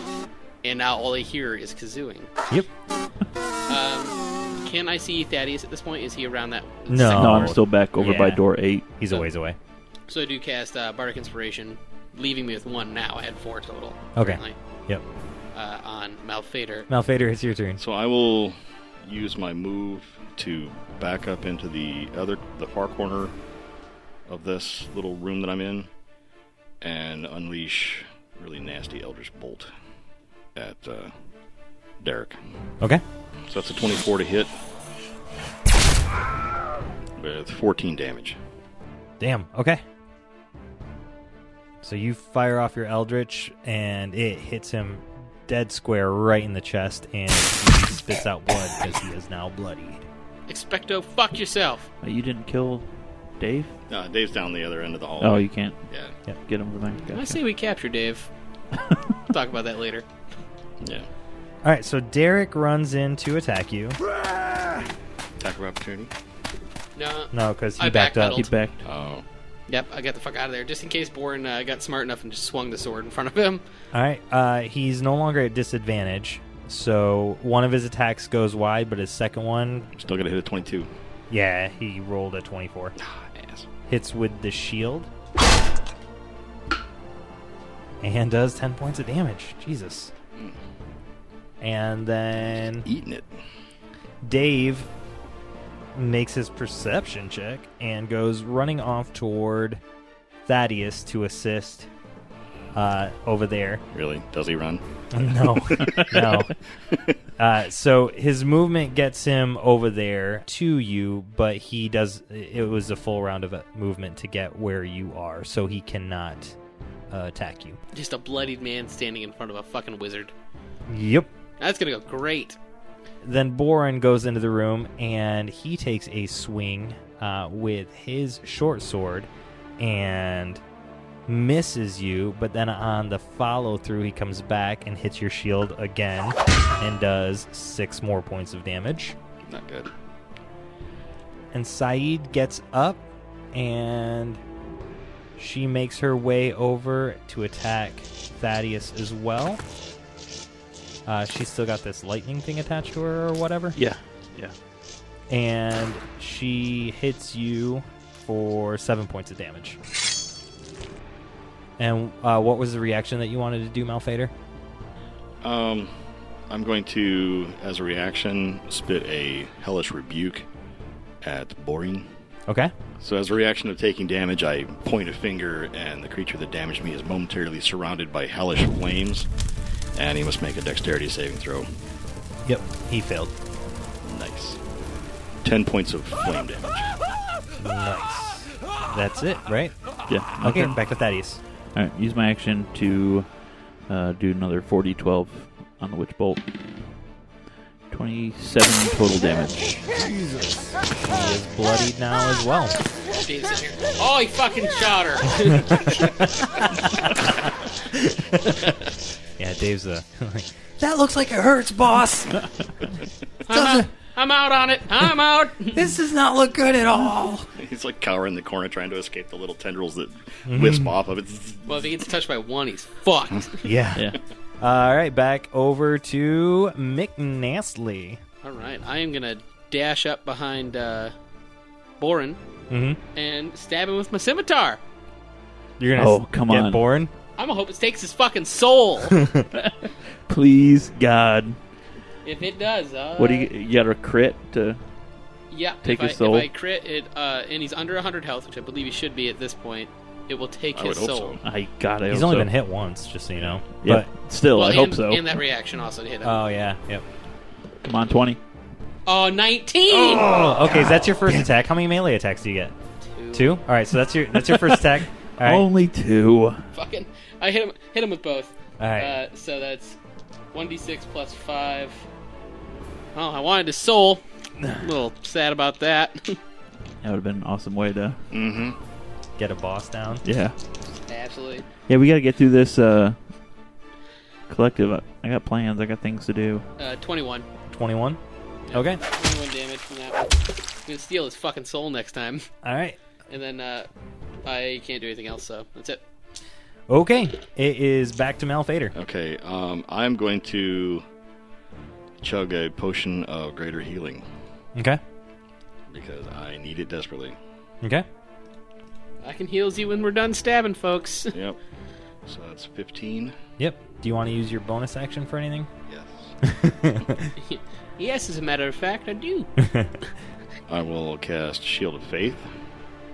And now all they hear is kazooing. Yep. Can I see Thaddeus at this point? Is he around that? No. second No, door? I'm still back over by Yeah. door 8. He's a ways away. So I do cast Bardic Inspiration, leaving me with 1 now. I had 4 total. Okay. Currently, Yep. on Malphaedor. Malphaedor, it's your turn. So I will use my move to back up into the far corner of this little room that I'm in and unleash really nasty Eldritch Bolt at Derek. Okay. So that's a 24 to hit with 14 damage. Damn. Okay. So you fire off your Eldritch, and it hits him dead square right in the chest, and he spits out blood because he is now bloodied. Expecto, fuck yourself. You didn't kill Dave? Dave's down the other end of the hallway. Oh, you can't Yeah. get him from there. I Gotcha. say we capture Dave. Talk about that later. Yeah. All right, so Derek runs in to attack you. Attack of opportunity. No, because he I backed up. backpedaled. He backed. Oh. Yep, I got the fuck out of there, just in case Borin got smart enough and just swung the sword in front of him. All right, he's no longer at disadvantage, so one of his attacks goes wide, but his second one, Still gonna hit a 22. yeah, he rolled a 24. Ass. Hits with the shield. And does 10 points of damage. Jesus. And then Eating it. Dave makes his perception check and goes running off toward Thaddeus to assist over there. Really? Does he run? No, no. So his movement gets him over there to you, but he does. It was a full round of movement to get where you are, so he cannot attack you. Just a bloodied man standing in front of a fucking wizard. Yep. That's gonna go great. Then Borin goes into the room and he takes a swing with his short sword and misses you, but then on the follow through he comes back and hits your shield again and does 6 more points of damage. Not good. And Syed gets up and she makes her way over to attack Thaddeus as well. She's still got this lightning thing attached to her or whatever. Yeah. And she hits you for 7 points of damage. And what was the reaction that you wanted to do, Malphaedor? I'm going to, as a reaction, spit a hellish rebuke at Borin. Okay. So as a reaction of taking damage, I point a finger, and the creature that damaged me is momentarily surrounded by hellish flames, and he must make a dexterity saving throw. Yep, he failed. Nice. 10 points of flame damage. Nice. That's it, right? Yeah. Okay, back to Thaddeus. All right. Use my action to do another 4d12 on the witch bolt. 27 total damage. Jesus. He is bloodied now as well. Dave's in here. Oh, he fucking shot her. Yeah, Dave's that looks like it hurts, boss. I'm out on it. I'm out. This does not look good at all. He's like cowering in the corner trying to escape the little tendrils that wisp off of it. Well, if he gets touched by one, he's fucked. Yeah. Yeah. All right, back over to Nastly. All right, I am gonna dash up behind Borin and stab him with my scimitar. You're gonna come get on. Borin? I'm gonna hope it takes his fucking soul. Please, God. If it does, What do you got a crit to? Yeah, take if his soul? If I crit it, and he's under 100 health, which I believe he should be at this point, it will take I his would hope soul. so. He's only been hit once, just so you know. Yeah, still, Well, I hope and, so. And that reaction also hit him. Oh, yeah. Yep. Come on, 20. Oh, 19! Oh, okay, so that's your first attack. How many melee attacks do you get? 2? All right, so that's your first attack. All right. Only 2. Fucking, I hit him with both. All right. So that's 1d6 plus 5. Oh, I wanted his soul. A little sad about that. That would have been an awesome way to. Get a boss down. Yeah. Absolutely. Yeah, we got to get through this collective. I got plans. I got things to do. 21. 21? Yeah, Okay. 21 damage from that one. I'm going to steal his fucking soul next time. All right. And then I can't do anything else, so that's it. Okay. It is back to Malphaedor. Okay, I'm going to chug a potion of greater healing Okay. because I need it desperately. Okay. I can heal you when we're done stabbing, folks. Yep. So that's 15. Yep. Do you want to use your bonus action for anything? Yes. Yes, as a matter of fact, I do. I will cast Shield of Faith,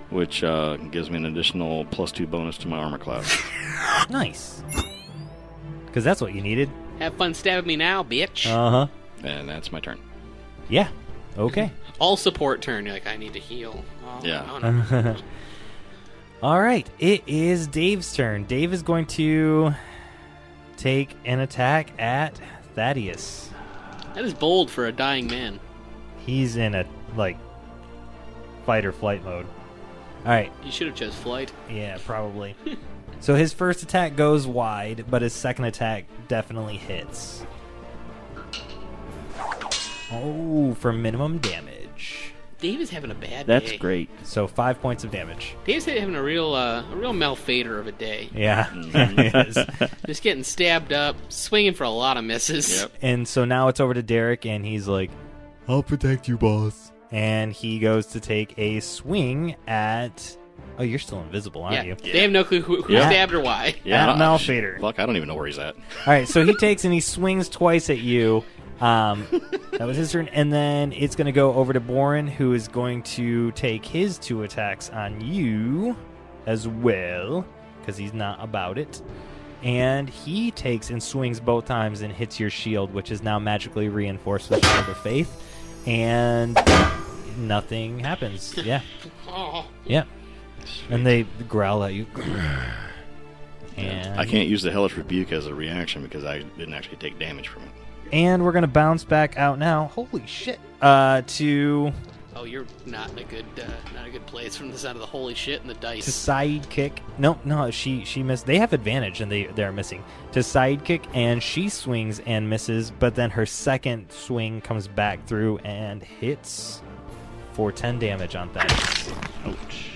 which gives me an additional +2 bonus to my armor class. Nice. Because that's what you needed. Have fun stabbing me now, bitch. Uh-huh. And that's my turn. Yeah. Okay. All support turn. You're like, I need to heal. Oh, Yeah. no. All right. It is Dave's turn. Dave is going to take an attack at Thaddeus. That is bold for a dying man. He's in a, fight or flight mode. All right. You should have chose flight. Yeah, probably. So his first attack goes wide, but his second attack definitely hits. Oh, for minimum damage. Dave is having a bad That's day. great. So 5 points of damage. Dave's having a real Malphaedor of a day. Yeah. It is. Just getting stabbed up, swinging for a lot of misses. Yep. And so now it's over to Derek, and he's like, I'll protect you, boss. And he goes to take a swing at... Oh, you're still invisible, aren't you? They have no clue who Yeah. stabbed or why. At Malphaedor. Fuck, I don't even know where he's at. All right, so he takes and he swings twice at you. That was his turn. And then it's going to go over to Borin, who is going to take his 2 attacks on you as well, because he's not about it. And he takes and swings both times and hits your shield, which is now magically reinforced with Shield of Faith. And nothing happens. Yeah. Oh. Yeah. And they growl at you. And I can't use the Hellish Rebuke as a reaction because I didn't actually take damage from it. And we're going to bounce back out now. Holy shit. To Oh, you're not in a good place from the sound of the holy shit and the dice. sidekick. No, she missed. They have advantage and they're missing. To sidekick, and she swings and misses, but then her second swing comes back through and hits for 10 damage on Thaddeus. Ouch.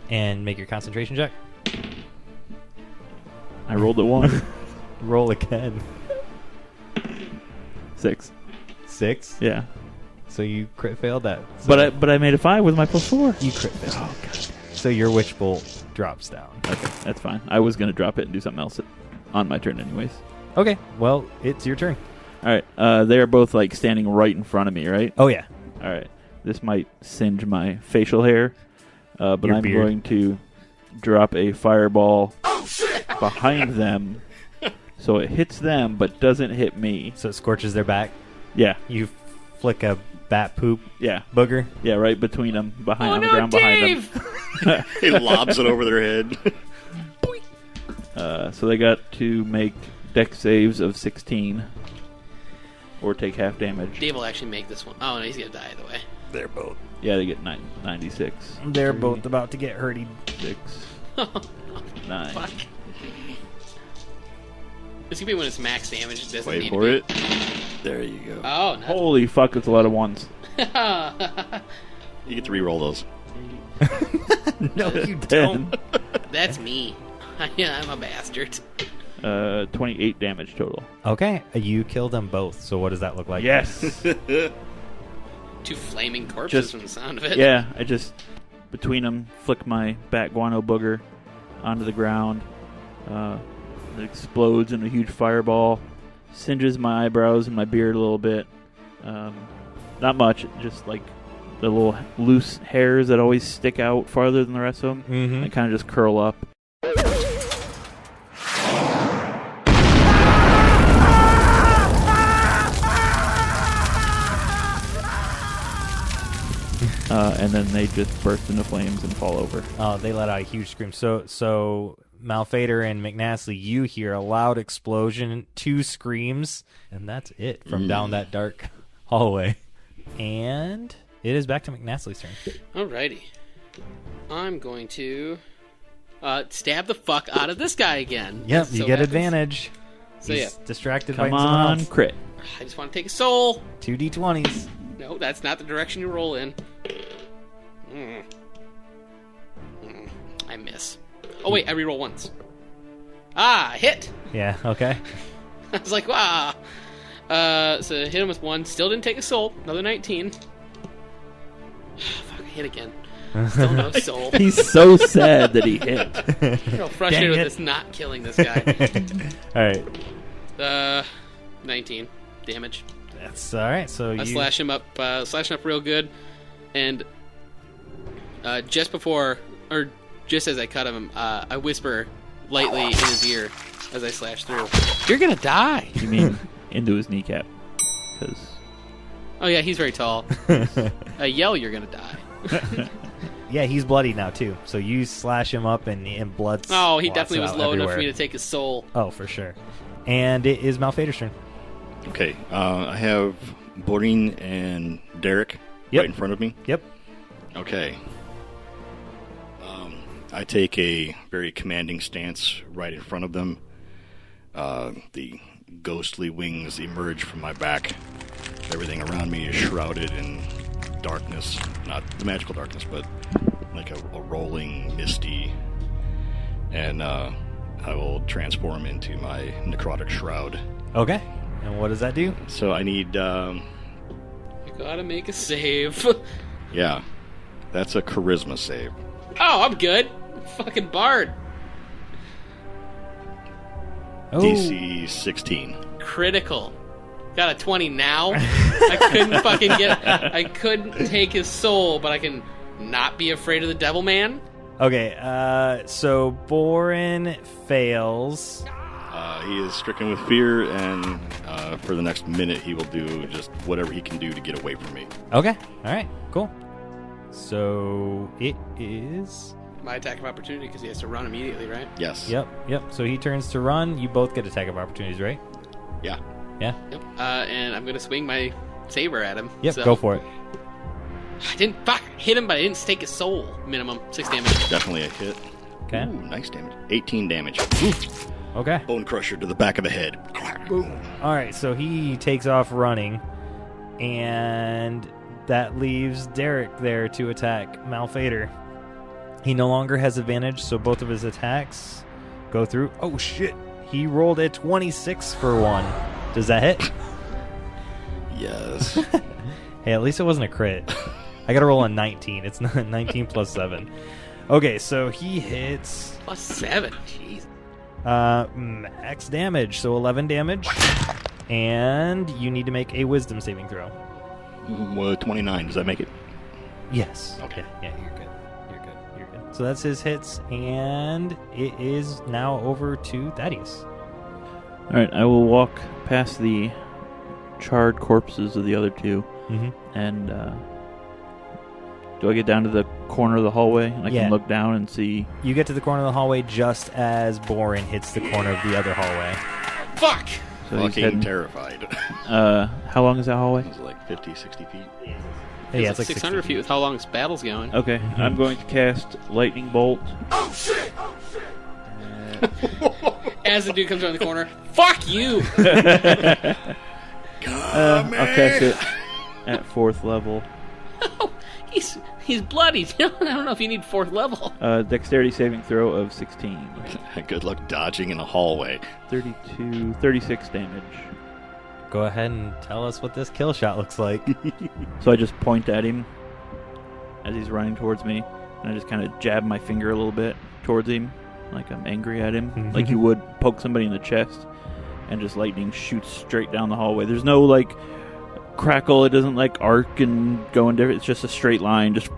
And make your concentration check. I rolled a 1. Roll again. 6. 6? Yeah. So you crit failed that. So But I made a 5 with my +4. you crit failed. Oh, God. So your Witch Bolt drops down. Okay, that's fine. I was going to drop it and do something else on my turn anyways. Okay, well, it's your turn. All right. They are both like standing right in front of me, right? Oh, yeah. All right. This might singe my facial hair, but Your I'm beard. going to drop a fireball behind them so it hits them but doesn't hit me. So it scorches their back. Yeah. You flick a bat poop Yeah. booger. Yeah, right between them, behind Oh on the no, ground Dave! behind He lobs it over their head. them. So they got to make dex saves of 16 or take half damage. Dave will actually make this one. Oh no, he's gonna die either way. They're both. Yeah, they get 96. They're both about to get hurted. 6, 9. Fuck. It's gonna be when it's max damage. It doesn't Wait need for to it. There you go. Oh, nice. Holy fuck, that's a lot of ones. You get to re-roll those. No, you 10. don't. That's me. Yeah, I'm a bastard. 28 damage total. Okay, you kill them both. So what does that look like? Yes. 2 flaming corpses Just- from the sound of it. Yeah, I just, between them, flick my bat guano booger onto the ground. It explodes in a huge fireball. Singes my eyebrows and my beard a little bit. Not much, just like the little loose hairs that always stick out farther than the rest of them. Mm-hmm. They kind of just curl up. And then they just burst into flames and fall over. Oh, they let out a huge scream. So Malphaedor and McNastly, you hear a loud explosion, 2 screams, and that's it from down that dark hallway. And it is back to McNastly's turn. Alrighty. I'm going to stab the fuck out of this guy again. Yep, As you so get happens. advantage. So He's yeah, distracted Come by someone on, else. crit. I just want to take a soul. 2 d20s. No, that's not the direction you roll in. I miss. Oh wait, I reroll once. Ah, hit! Yeah, okay. I was like, wow. So hit him with 1. Still didn't take a soul. Another 19. Fuck, I hit again. Still no soul. He's so sad that he hit. I'm real frustrated with Dang it. this not killing this guy. All right. 19 damage. That's all right. So I you slash him up real good, and just before, or just as I cut him, I whisper lightly in his ear as I slash through, "You're gonna die." You mean into his kneecap? Because Oh yeah, he's very tall. I yell, "You're gonna die." Yeah, he's bloody now too. So you slash him up and blood. Oh, he splots definitely was out low enough for everywhere. me to take his soul. Oh, for sure. And it is Malphaedor's turn. Okay, I have Borin and Derek Yep. right in front of me. Yep. Okay. I take a very commanding stance right in front of them. The ghostly wings emerge from my back. Everything around me is shrouded in darkness. Not the magical darkness, but like a rolling, misty. And I will transform into my necrotic shroud. Okay. And what does that do? So I need... You gotta make a save. yeah. That's a charisma save. Oh, I'm good. Fucking bard. Oh. DC 16. Critical. Got a 20 now. I couldn't fucking I couldn't take his soul, but I can not be afraid of the devil man. Okay, so Borin fails. He is stricken with fear, and for the next minute he will do just whatever he can do to get away from me. Okay, alright, cool. So it is... My attack of opportunity because he has to run immediately, right? Yes. Yep. So he turns to run. You both get attack of opportunities, right? Yeah. Yeah? Yep. And I'm gonna swing my saber at him. Yep, so. go for it. I didn't hit him, but I didn't stake his soul. Minimum 6 damage. Definitely a hit. Okay. Ooh, nice damage. 18 damage. Okay. Bone crusher to the back of the head. Boom. Alright, so he takes off running, and that leaves Derek there to attack Malphaedor. He no longer has advantage, so both of his attacks go through. Oh, shit. He rolled a 26 for one. Does that hit? Yes. Hey, at least it wasn't a crit. I gotta roll a 19. It's not 19 plus 7. Okay, so he hits... Plus 7. Jeez. Max damage, so 11 damage. And you need to make a wisdom saving throw. 29. Does that make it? Yes. Okay. Yeah, you're good. So that's his hits, and it is now over to Thaddeus. Alright, I will walk past the charred corpses of the other two, and do I get down to the corner of the hallway? And I can look down and see... You get to the corner of the hallway just as Borin hits the corner of the other hallway. Fuck! So he's Fucking terrified. how long is that hallway? It's like 50, 60 feet. Yeah, it's like 600 feet with how long this battle's going. Okay, I'm going to cast Lightning Bolt. Oh shit! As the dude comes around the corner, fuck you! I'll cast it at 4th level. Oh, he's bloody. I don't know if you need 4th level. Dexterity saving throw of 16. Good luck dodging in a hallway. 36 damage. Go ahead and tell us what this kill shot looks like. So I just point at him as he's running towards me, and I just kind of jab my finger a little bit towards him, like I'm angry at him, like you would poke somebody in the chest, and just lightning shoots straight down the hallway. There's no, like, crackle. It doesn't, like, arc and go in different. It's just a straight line, just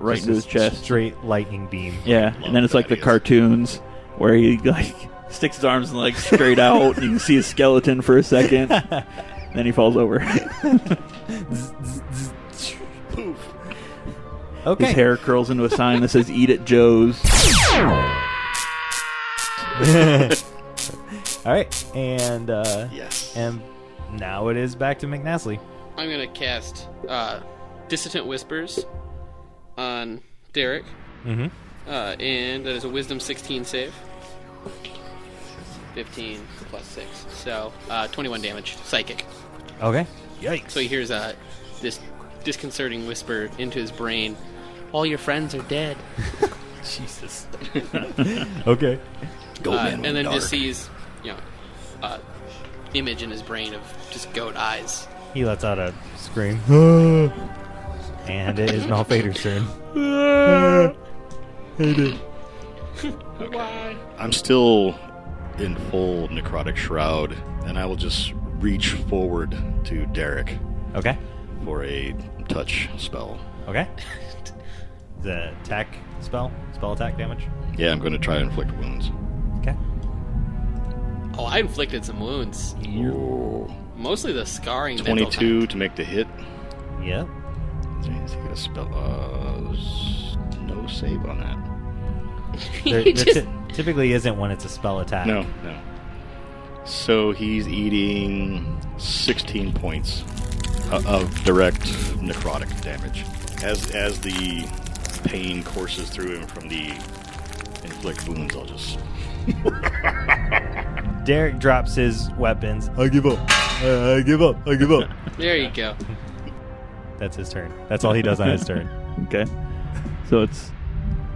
right into his chest. Straight lightning beam. Yeah, and then it's like the cartoons where he, like, sticks his arms and legs straight out, and you can see his skeleton for a second. Then he falls over. Poof. Okay. His hair curls into a sign that says, "Eat at Joe's." All right, and Yes. and now it is back to McNasty. I'm gonna cast Dissonant Whispers on Derek. Mm-hmm. And that is a Wisdom 16 save. 15 plus 6. So, 21 damage. Psychic. Okay. Yikes. So he hears this disconcerting whisper into his brain. All your friends are dead. Jesus. Okay. And then just sees, image in his brain of just goat eyes. He lets out a scream. And it is Malphaedor's turn. Why? I'm still in full necrotic shroud, and I will just reach forward to Derek Okay. for a touch spell. Okay. The attack spell attack damage. Yeah, I'm going to try to inflict wounds. Okay. Oh, I inflicted some wounds. Ooh. Mostly the scarring. dental 22 to make the hit. Yep. Does he get a spell? There's no save on that. There Just- typically isn't when it's a spell attack. No. So he's eating 16 points of direct necrotic damage. As the pain courses through him from the inflict wounds, I'll just Derek drops his weapons. I give up. I give up. I give up. There you go. That's his turn. That's all he does on his turn. Okay. So it's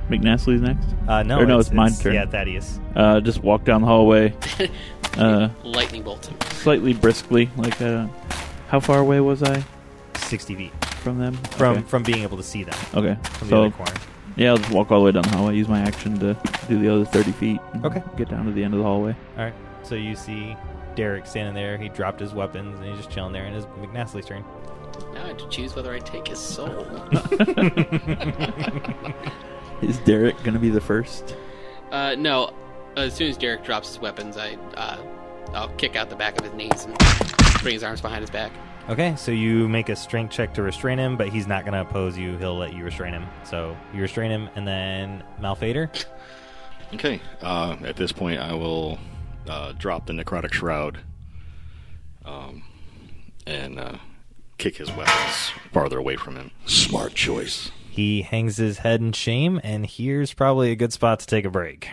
McNastly's next? No, it's my turn. Yeah, Thaddeus. Just walk down the hallway. Lightning bolt him. Slightly briskly. Like, how far away was I 60 feet. from them? From being able to see them. Okay. From the So, other corner. yeah, I'll just walk all the way down the hallway. Use my action to do the other 30 feet. and Okay. Get down to the end of the hallway. All right. So you see Derek standing there. He dropped his weapons and he's just chilling there. And it's McNastly's turn. Now I have to choose whether I take his soul. Is Derek going to be the first? No. As soon as Derek drops his weapons, I'll kick out the back of his knees and bring his arms behind his back. Okay, so you make a strength check to restrain him, but he's not going to oppose you. He'll let you restrain him. So you restrain him, and then Malphaedor. Okay. At this point, I will drop the necrotic shroud and kick his weapons farther away from him. Smart choice. He hangs his head in shame, and here's probably a good spot to take a break.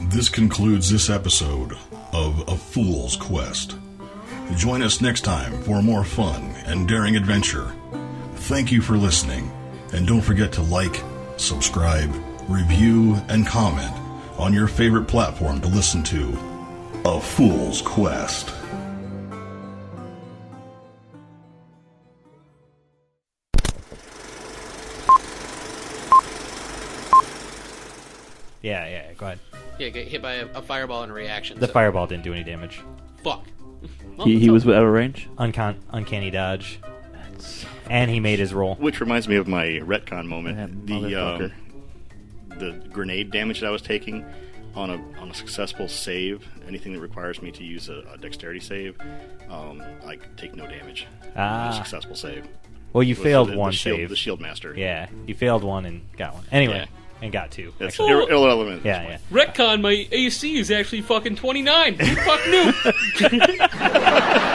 This concludes this episode of A Fool's Quest. Join us next time for more fun and daring adventure. Thank you for listening, and don't forget to like, subscribe, review, and comment on your favorite platform to listen to A Fool's Quest. Yeah, go ahead. Yeah, get hit by a fireball in a reaction. The fireball didn't do any damage. Fuck. Well, He was out of range? Uncanny dodge. And he made his roll. Which reminds me of my retcon That moment. motherfucker. The grenade damage that I was taking on a successful save, anything that requires me to use a dexterity save, I take no damage on a successful save. Well, you It was failed the one shield, save. The shield master. Yeah, you failed one and got one. Anyway, Yeah. and got two. That's actually. irrelevant. Yeah. Retcon, my AC is actually fucking 29. Who the fuck knew?